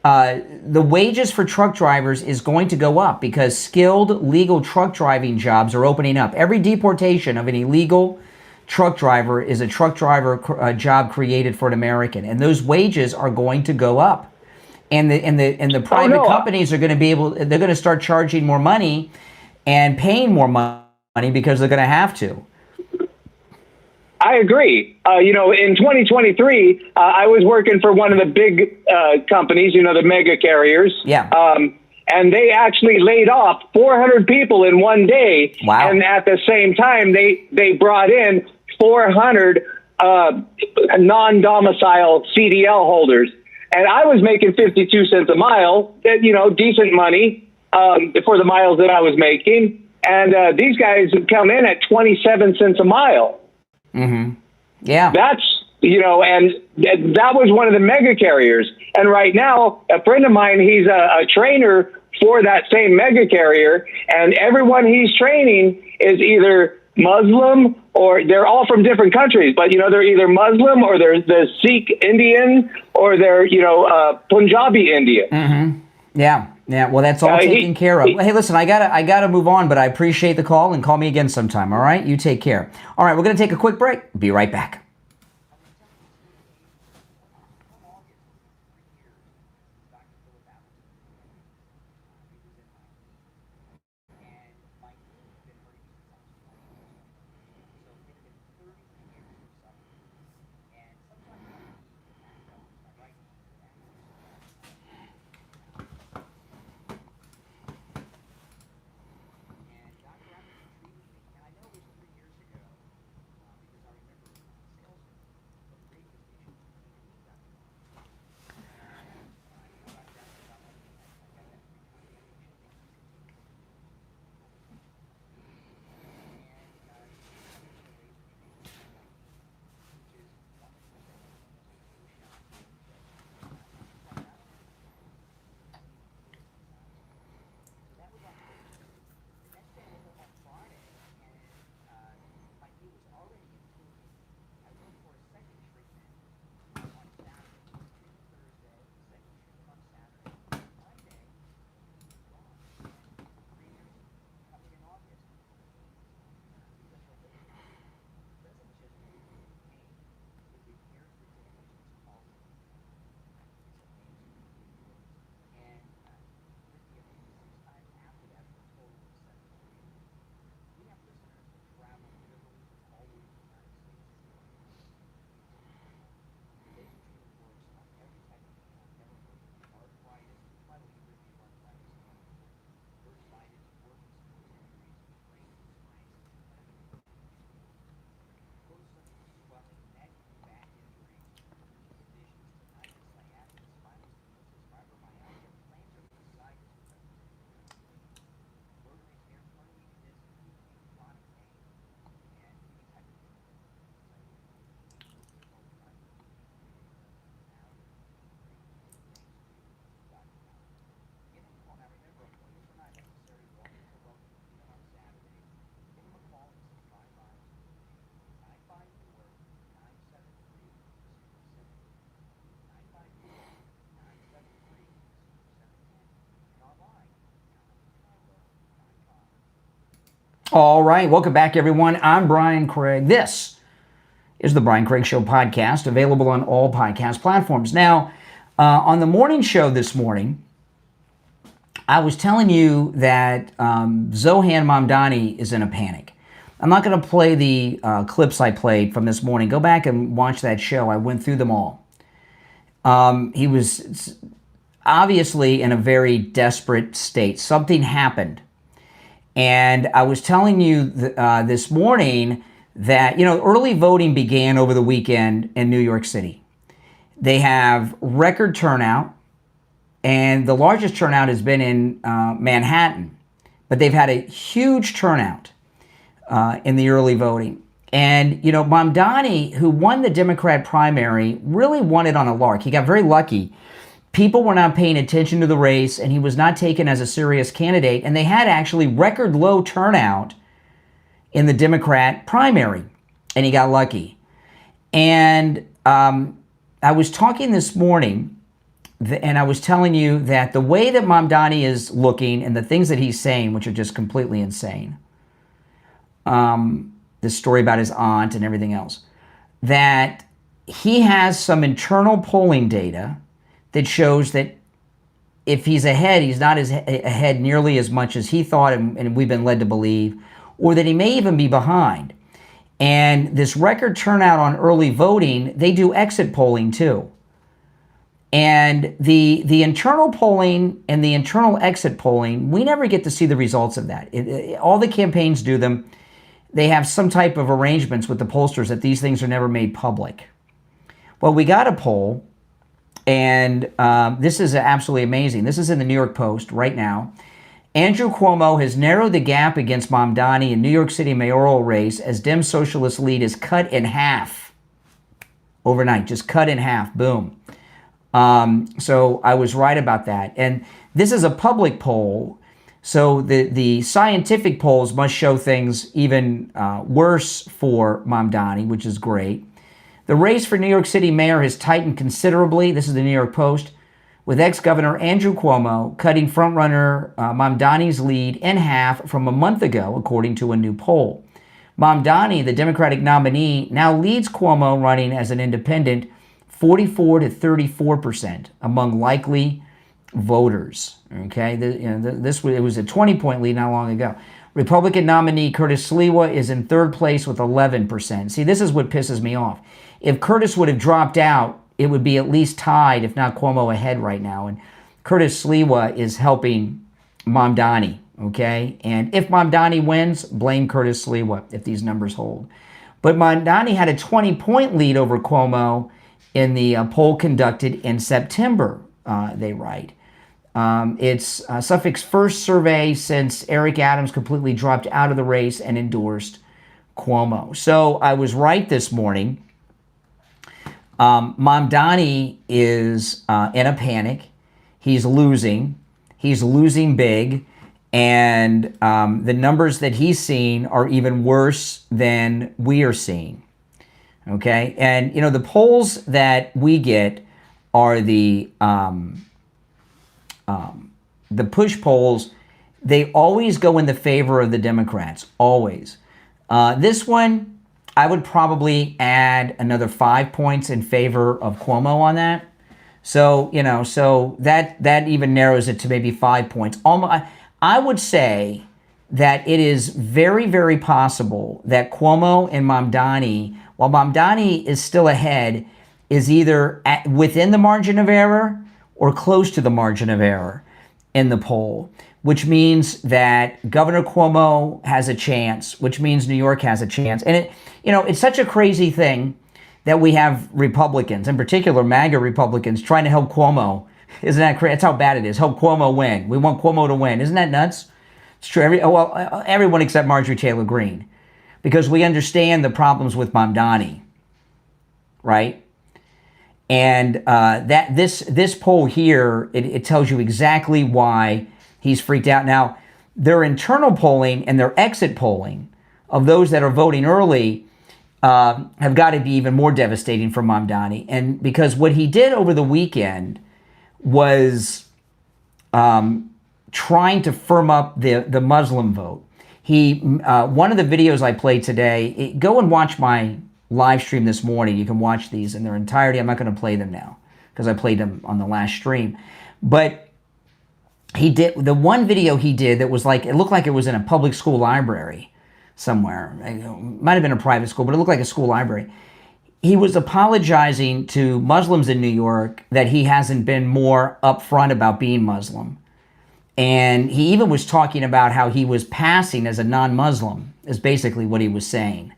A: The wages for truck drivers is going to go up because skilled legal truck driving jobs are opening up. Every deportation of an illegal truck driver is a truck driver job created for an American, and those wages are going to go up. And the private companies are going to they're going to start charging more money and paying more money because they're going to have to.
K: I agree. In 2023, I was working for one of the big companies, the mega carriers.
A: Yeah.
K: And they actually laid off 400 people in one day.
A: Wow.
K: And at the same time, they brought in 400 non-domicile CDL holders. And I was making 52 cents a mile, decent money for the miles that I was making. And these guys would come in at 27 cents a mile.
A: Mm-hmm. Yeah.
K: That's, and that was one of the mega carriers. And right now, a friend of mine, he's a trainer for that same mega carrier. And everyone he's training is either Muslim or they're all from different countries. But, they're either Muslim or they're the Sikh Indian or they're, Punjabi Indian.
A: Mm-hmm. Yeah. Yeah, well, that's all taken care of. Hey, listen, I gotta move on, but I appreciate the call, and call me again sometime, all right? You take care. All right, we're going to take a quick break. Be right back. All right, welcome back, everyone. I'm Brian Craig. This is the Brian Craig Show podcast, available on all podcast platforms. Now, on the morning show this morning, I was telling you that Zohan Mamdani is in a panic. I'm not going to play the clips I played from this morning. Go back and watch that show. I went through them all. He was obviously in a very desperate state. Something happened. And I was telling you this morning that, early voting began over the weekend in New York City. They have record turnout, and the largest turnout has been in Manhattan. But they've had a huge turnout in the early voting. And, Mamdani, who won the Democrat primary, really won it on a lark. He got very lucky. People were not paying attention to the race, and he was not taken as a serious candidate. And they had actually record low turnout in the Democrat primary, and he got lucky. And I was talking this morning, and I was telling you that the way that Mamdani is looking and the things that he's saying, which are just completely insane, this story about his aunt and everything else, that he has some internal polling data that shows that if he's ahead, he's not ahead nearly as much as he thought, and we've been led to believe, or that he may even be behind. And this record turnout on early voting, they do exit polling too. And the internal polling and the internal exit polling, we never get to see the results of that. All the campaigns do them. They have some type of arrangements with the pollsters that these things are never made public. Well, we got a poll, and this is absolutely amazing. This is in the New York Post right now. Andrew Cuomo has narrowed the gap against Mamdani in New York City mayoral race as Dem socialist lead is cut in half overnight, just cut in half, boom. So I was right about that. And this is a public poll, so the scientific polls must show things even worse for Mamdani, which is great. The race for New York City mayor has tightened considerably. This is the New York Post, with ex-governor Andrew Cuomo cutting frontrunner Mamdani's lead in half from a month ago, according to a new poll. Mamdani, the Democratic nominee, now leads Cuomo running as an independent 44 to 34% among likely voters. Okay, it was a 20-point lead not long ago. Republican nominee Curtis Sliwa is in third place with 11%. See, this is what pisses me off. If Curtis would have dropped out, it would be at least tied, if not Cuomo ahead right now. And Curtis Sliwa is helping Mamdani, okay? And if Mamdani wins, blame Curtis Sliwa if these numbers hold. But Mamdani had a 20-point lead over Cuomo in the poll conducted in September, they write. It's Suffolk's first survey since Eric Adams completely dropped out of the race and endorsed Cuomo. So I was right this morning. Mamdani is in a panic. He's losing big, and the numbers that he's seeing are even worse than we are seeing. Okay, and the polls that we get are the push polls. They always go in the favor of the Democrats, always. This one, I would probably add another 5 points in favor of Cuomo on that. So, so that even narrows it to maybe 5 points. I would say that it is very, very possible that Cuomo and Mamdani, while Mamdani is still ahead, is either within the margin of error or close to the margin of error in the poll, which means that Governor Cuomo has a chance, which means New York has a chance. And it's such a crazy thing that we have Republicans, in particular MAGA Republicans, trying to help Cuomo. Isn't that crazy? That's how bad it is. Help Cuomo win. We want Cuomo to win. Isn't that nuts? It's true. Everyone except Marjorie Taylor Greene, because we understand the problems with Mamdani, right? And that this poll here, it tells you exactly why he's freaked out. Now, their internal polling and their exit polling of those that are voting early have got to be even more devastating for Mamdani. And because what he did over the weekend was trying to firm up the Muslim vote. One of the videos I played today, go and watch my live stream this morning. You can watch these in their entirety. I'm not going to play them now because I played them on the last stream. But he did the one video he did that was like, it looked like it was in a public school library somewhere. It might have been a private school, but it looked like a school library. He was apologizing to Muslims in New York that he hasn't been more upfront about being Muslim. And he even was talking about how he was passing as a non-Muslim, is basically what he was saying.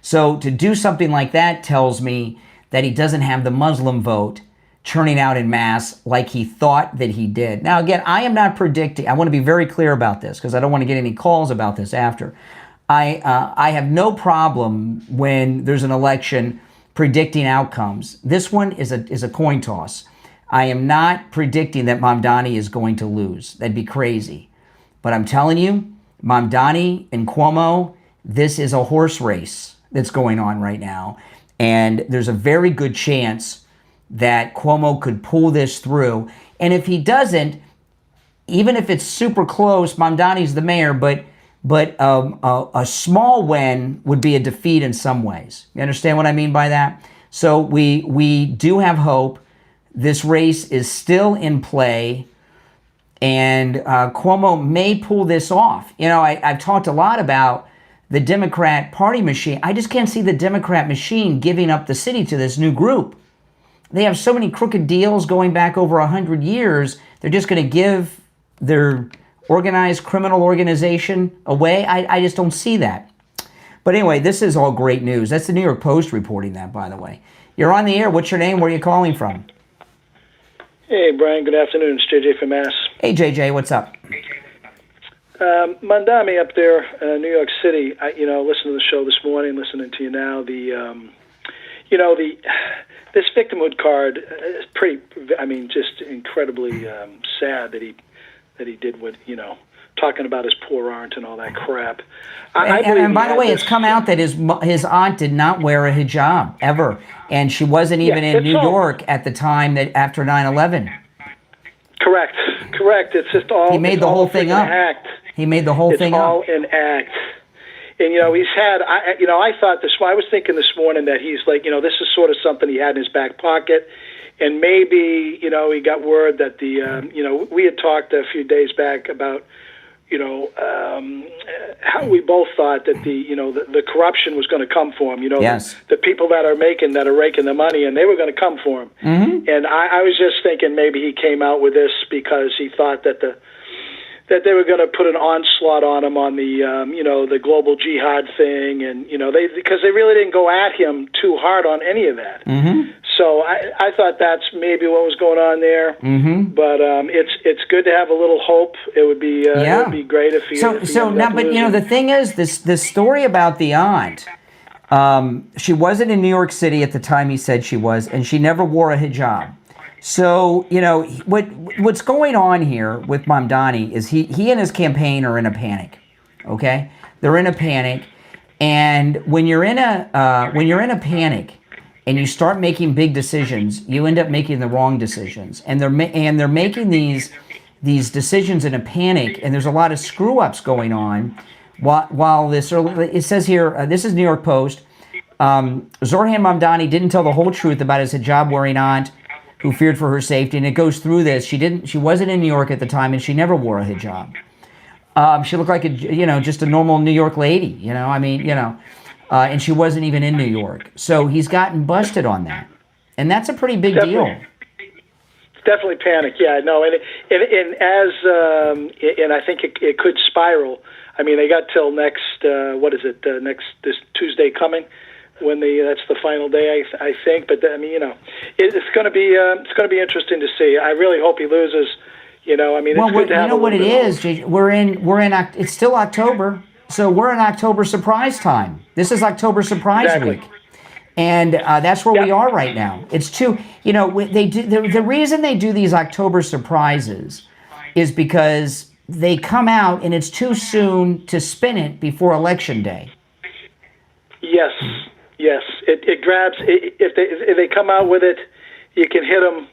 A: So to do something like that tells me that he doesn't have the Muslim vote churning out in mass like he thought that he did. Now, again, I am not predicting. I want to be very clear about this because I don't want to get any calls about this after. I have no problem when there's an election predicting outcomes. This one is a coin toss. I am not predicting that Mamdani is going to lose. That'd be crazy. But I'm telling you, Mamdani and Cuomo, this is a horse race that's going on right now. And there's a very good chance that Cuomo could pull this through. And if he doesn't, even if it's super close, Mamdani's the mayor, but a small win would be a defeat in some ways. You understand what I mean by that? So we do have hope. This race is still in play, and Cuomo may pull this off. You know, I've talked a lot about the Democrat Party machine. I just can't see the Democrat machine giving up the city to this new group. They have so many crooked deals going back over 100 years. They're just going to give their organized criminal organization away. I just don't see that. But anyway, this is all great news. That's the New York Post reporting that, by the way. You're on the air. What's your name? Where are you calling from?
L: Hey, Brian. Good afternoon. It's JJ from Mass.
A: Hey, JJ. What's up?
L: Mamdani up there, New York City. Listening to the show this morning, listening to you now. This victimhood card is pretty. I mean, just incredibly sad that he did what talking about his poor aunt and all that crap.
A: And by the way, it's come out that his aunt did not wear a hijab ever, and she wasn't even in New York at the time that after 9/11.
L: Correct. It's just all.
A: He made the whole thing up.
L: Act.
A: He made the whole thing up.
L: It's all an act. And he's had. I thought this. I was thinking this morning that he's like, this is sort of something he had in his back pocket. And maybe, he got word that we had talked a few days back about, how we both thought that the corruption was going to come for him.
A: Yes.
L: The people that are raking the money, and they were going to come for him.
A: Mm-hmm.
L: And I was just thinking maybe he came out with this because he thought that that they were going to put an onslaught on him on the global jihad thing, and because they really didn't go at him too hard on any of that.
A: Mm-hmm.
L: So I thought that's maybe what was going on there.
A: Mm-hmm.
L: But it's good to have a little hope. It would be great if he.
A: The thing is, this story about the aunt. She wasn't in New York City at the time he said she was, and she never wore a hijab. So, what's going on here with Mamdani is he and his campaign are in a panic. Okay? They're in a panic, and when you're in a panic and you start making big decisions, you end up making the wrong decisions. And they're making these decisions in a panic, and there's a lot of screw-ups going on while it says here, this is New York Post, Zorhan Mamdani didn't tell the whole truth about his hijab-wearing aunt who feared for her safety, and it goes through this. She wasn't in New York at the time, and she never wore a hijab. She looked like just a normal New York lady, and she wasn't even in New York. So he's gotten busted on that, and that's a pretty big deal.
L: Definitely panic, yeah, no, and I think it could spiral. I mean, they got till next this Tuesday coming, when that's the final day, I think. But it's going to be interesting to see. I really hope he loses. It's good to have.
A: What it is, Jay, it's still October, so we're in October surprise time. This is October surprise week, and that's where we are right now. It's too, they do the reason they do these October surprises is because they come out and it's too soon to spin it before Election Day. Yes, it grabs. If they come out with it, you can hit them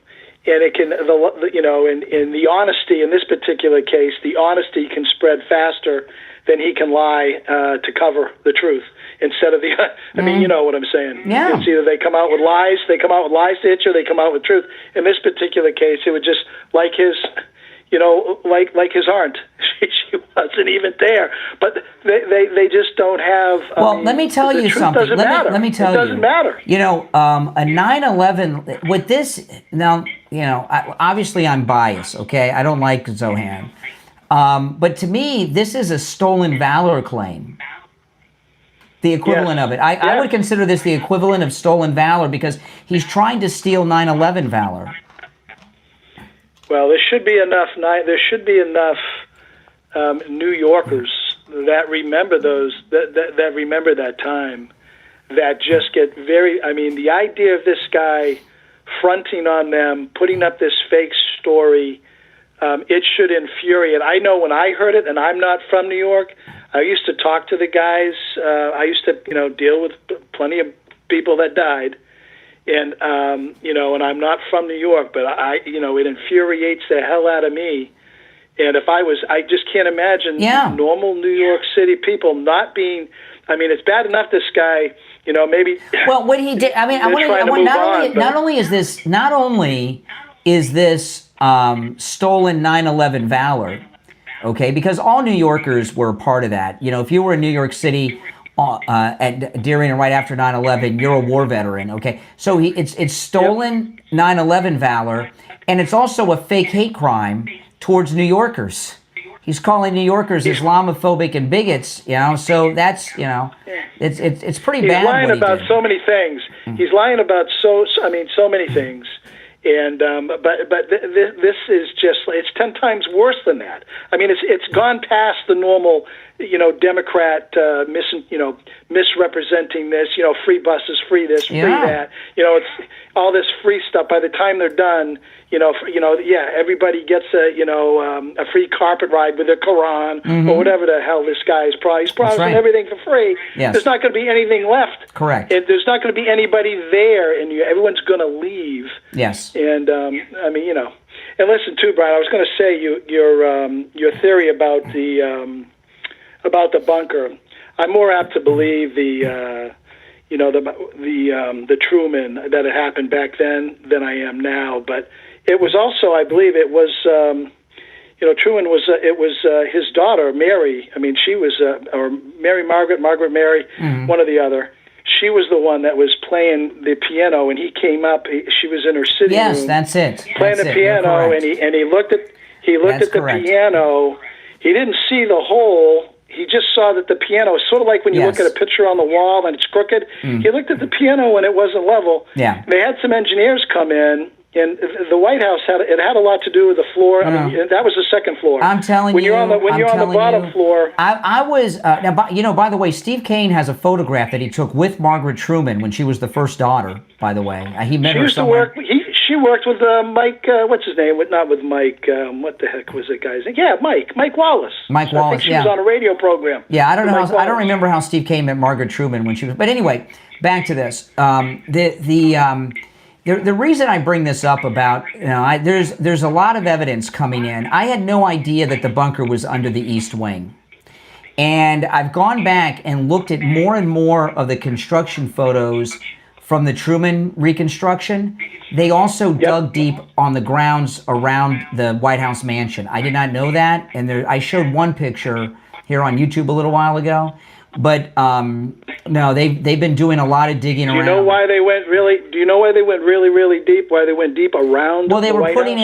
L: and it can, in the honesty in this particular case, the honesty can spread faster than he can lie to cover the truth. Instead of the, I mean, you know what I'm saying.
A: Yeah.
L: It's either they come out with lies to hit you, or they come out with truth. In this particular case, it would just like his, like his aunt. She wasn't even there. But they just don't have.
A: Well, let me tell you something. Let me tell you.
L: It doesn't matter.
A: A 9/11 with this now. Obviously I'm biased. Okay, I don't like Zohan, but to me, this is a stolen valor claim. The equivalent of it. I would consider this the equivalent of stolen valor because he's trying to steal 9/11 valor.
L: Well, there should be enough. There should be enough New Yorkers that remember that remember that time. That just get very. I mean, the idea of this guy fronting on them, putting up this fake story, it should infuriate. I know when I heard it, and I'm not from New York. I used to talk to the guys. I used to, deal with plenty of people that died, and and I'm not from New York, but it infuriates the hell out of me. And if I just can't imagine normal New York City people not being. I mean, it's bad enough this guy, maybe.
A: Well, what he did. I mean, not only is this stolen 9/11 valor. Okay, because all New Yorkers were a part of that. If you were in New York City during and right after 9/11, you're a war veteran. Okay, so it's stolen 9/11 valor, and it's also a fake hate crime towards New Yorkers. He's calling New Yorkers Islamophobic and bigots. So that's it's pretty bad.
L: He's lying about so many things. He's lying about so many things. And but this is just—it's 10 times worse than that. I mean, it's gone past the normal, Democrat misrepresenting this. Free buses, free this, free that. It's all this free stuff. By the time they're done, everybody gets a free carpet ride with their Quran or whatever the hell this guy is. He's promising everything for free.
A: Yes.
L: There's not going to be anything left.
A: Correct.
L: There's not going to be anybody there, and everyone's going to leave.
A: Yes.
L: And and listen too, Brian. I was going to say your theory about the bunker. I'm more apt to believe the Truman that it happened back then than I am now. But it was also, I believe, it was Truman was his daughter Mary. I mean, she was or Margaret Mary, one or the other. She was the one that was playing the piano, and he came up. She was in her sitting room.
A: Yes, that's it.
L: Playing the piano, and he looked at the piano. He didn't see the hole. He just saw that the piano is sort of like when you look at a picture on the wall and it's crooked. He looked at the piano and it wasn't level.
A: Yeah.
L: They had some engineers come in. And the White House had a lot to do with the floor. I mean, that was the second floor.
A: I'm telling
L: when
A: you,
L: you're on the bottom floor.
A: I was now. By the way, Steve Kane has a photograph that he took with Margaret Truman when she was the first daughter. By the way, he met her somewhere.
L: She worked with Mike. What's his name? Not with Mike. What the heck was that guy's name? Yeah, Mike Wallace.
A: Mike Wallace.
L: I think she was on a radio program.
A: Yeah, I don't know. I don't remember how Steve Kane met Margaret Truman when she was. But anyway, back to this. The reason I bring this up about, there's a lot of evidence coming in. I had no idea that the bunker was under the East Wing. And I've gone back and looked at more and more of the construction photos from the Truman reconstruction. They also dug deep on the grounds around the White House mansion. I did not know that. And I showed one picture here on YouTube a little while ago. But no, they've been doing a lot of digging around.
L: Do you know why they went really deep? Why they went deep around?
A: Well, they
L: were
A: putting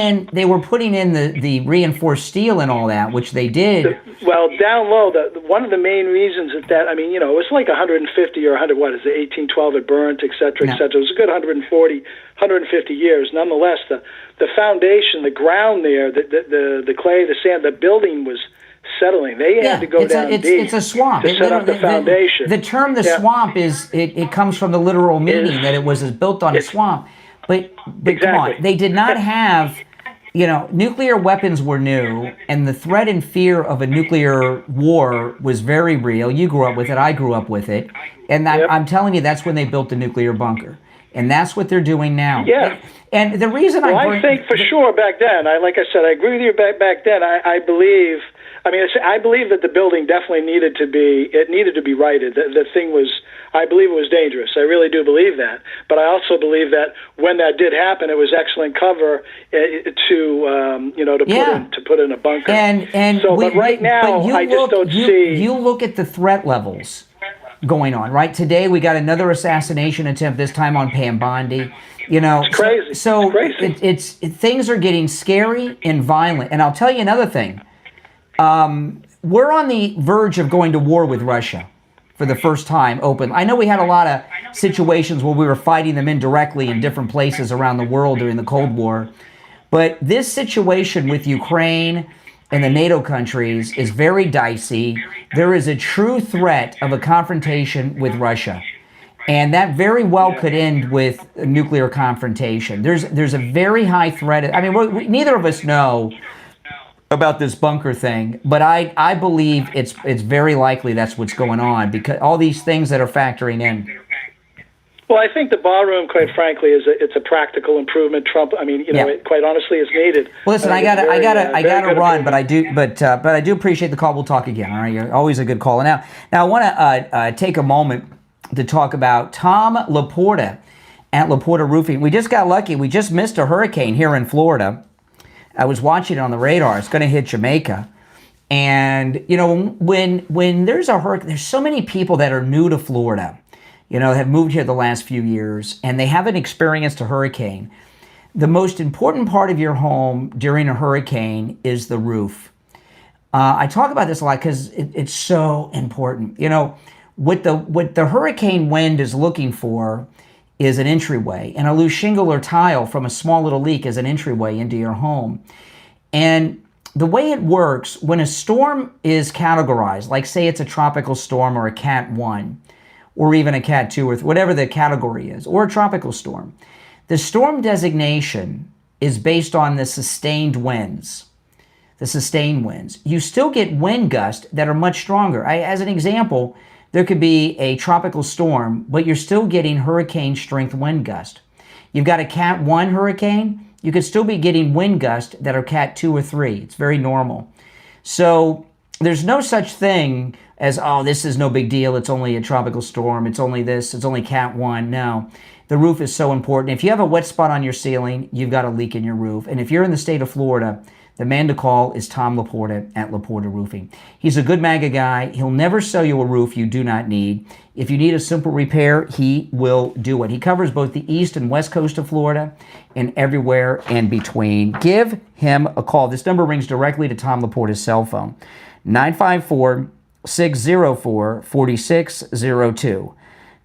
A: in the reinforced steel and all that, which they did.
L: Well, down low, one of the main reasons that it was like 150 or 100. What is it? 1812 it burnt, et cetera, et cetera. It was a good 150 years. Nonetheless, the foundation, the ground there, the clay, the sand, the building was settling. They had to go down deep.
A: It's a swamp.
L: To set up the foundation.
A: The term swamp is it comes from the literal meaning that it was built on a swamp. But come on, they did not have, nuclear weapons were new, and the threat and fear of a nuclear war was very real. You grew up with it. I grew up with it. And I'm telling you, that's when they built the nuclear bunker. And that's what they're doing now.
L: Yeah.
A: And the reason
L: I think for sure back then, like I said, I agree with you back then. I believe, I believe that the building definitely needed to be righted. The thing was, I believe it was dangerous. I really do believe that. But I also believe that when that did happen, it was excellent cover to put in a bunker. But right now, I just don't see.
A: You look at the threat levels going on, right? Today we got another assassination attempt, this time on Bondi.
L: It's crazy.
A: So
L: it's crazy.
A: Things are getting scary and violent. And I'll tell you another thing. We're on the verge of going to war with Russia for the first time open. I know we had a lot of situations where we were fighting them indirectly in different places around the world during the Cold War. But this situation with Ukraine and the NATO countries is very dicey. There is a true threat of a confrontation with Russia. And that very well could end with a nuclear confrontation. There's a very high threat. I mean, neither of us know about this bunker thing, but I believe it's very likely that's what's going on, because all these things that are factoring in.
L: Well, I think the ballroom, quite frankly, it's a practical improvement. Trump, quite honestly, is needed.
A: Well, listen, I gotta run, but I do appreciate the call. We'll talk again. All right, you're always a good call. Now I want to take a moment to talk about Tom Laporta at Laporta Roofing. We just got lucky. We just missed a hurricane here in Florida. I was watching it on the radar. It's going to hit Jamaica. And, when there's a hurricane, there's so many people that are new to Florida, have moved here the last few years, and they haven't experienced a hurricane. The most important part of your home during a hurricane is the roof. I talk about this a lot because it's so important. What the hurricane wind is looking for is an entryway, and a loose shingle or tile from a small little leak is an entryway into your home. And the way it works, when a storm is categorized, like say it's a tropical storm or a Cat 1, or even a Cat 2, or whatever the category is, or a tropical storm, the storm designation is based on the sustained winds. The sustained winds. You still get wind gusts that are much stronger. As an example, there could be a tropical storm, but you're still getting hurricane strength wind gust. You've got a Cat 1 hurricane, you could still be getting wind gusts that are Cat 2 or 3. It's very normal. So there's no such thing as, this is no big deal, it's only a tropical storm, it's only this, it's only Cat 1. No, the roof is so important. If you have a wet spot on your ceiling, you've got a leak in your roof. And if you're in the state of Florida, the man to call is Tom Laporta at Laporta Roofing. He's a good MAGA guy. He'll never sell you a roof you do not need. If you need a simple repair, he will do it. He covers both the east and west coast of Florida and everywhere in between. Give him a call. This number rings directly to Tom Laporta's cell phone, 954-604-4602.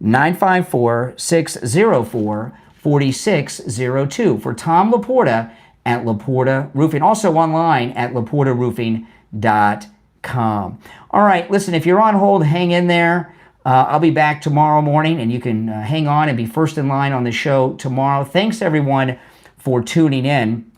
A: 954-604-4602 for Tom Laporta at Laporta Roofing. Also online at laportaroofing.com. All right, listen, if you're on hold, hang in there. I'll be back tomorrow morning, and you can hang on and be first in line on the show tomorrow. Thanks, everyone, for tuning in.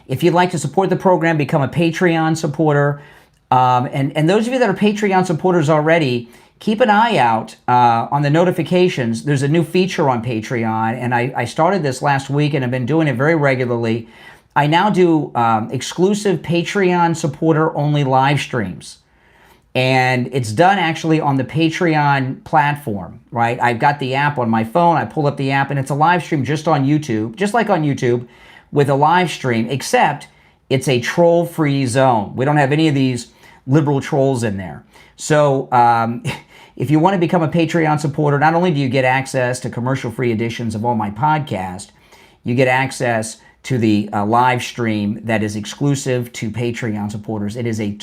A: If you'd like to support the program, become a Patreon supporter. And those of you that are Patreon supporters already, keep an eye out on the notifications. There's a new feature on Patreon, and I started this last week and have been doing it very regularly. I now do exclusive Patreon supporter-only live streams. And it's done actually on the Patreon platform, right? I've got the app on my phone. I pull up the app, and it's a live stream just on YouTube, just like on YouTube, with a live stream, except it's a troll-free zone. We don't have any of these liberal trolls in there. So if you want to become a Patreon supporter, not only do you get access to commercial-free editions of all my podcasts, you get access to the live stream that is exclusive to Patreon supporters. It is a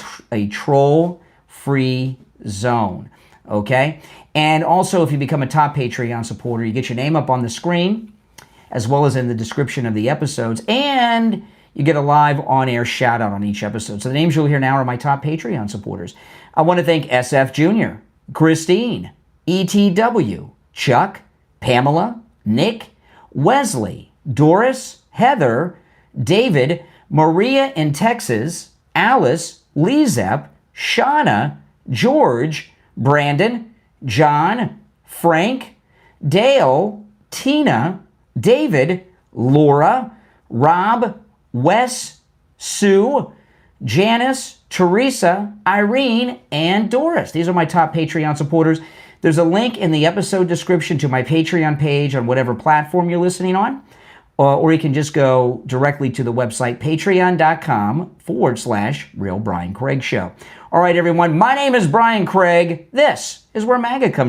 A: troll-free zone, okay? And also, if you become a top Patreon supporter, you get your name up on the screen, as well as in the description of the episodes, and you get a live on-air shout-out on each episode. So the names you'll hear now are my top Patreon supporters. I want to thank SFjr, Christine, ETW, Chuck, Pamela, Nick, Wesley, Doris, Heather, David, Maria in Texas, Alice, LeeZep, Shawna, George, Brandon, John, Frank, Dale, Tina, David, Laura, Rob, Wes, Sue, Janice, Teresa, Irene, and Doris. These are my top Patreon supporters. There's a link in the episode description to my Patreon page on whatever platform you're listening on. Or you can just go directly to the website, patreon.com/Real Brian Craig Show. All right, everyone. My name is Brian Craig. This is where MAGA comes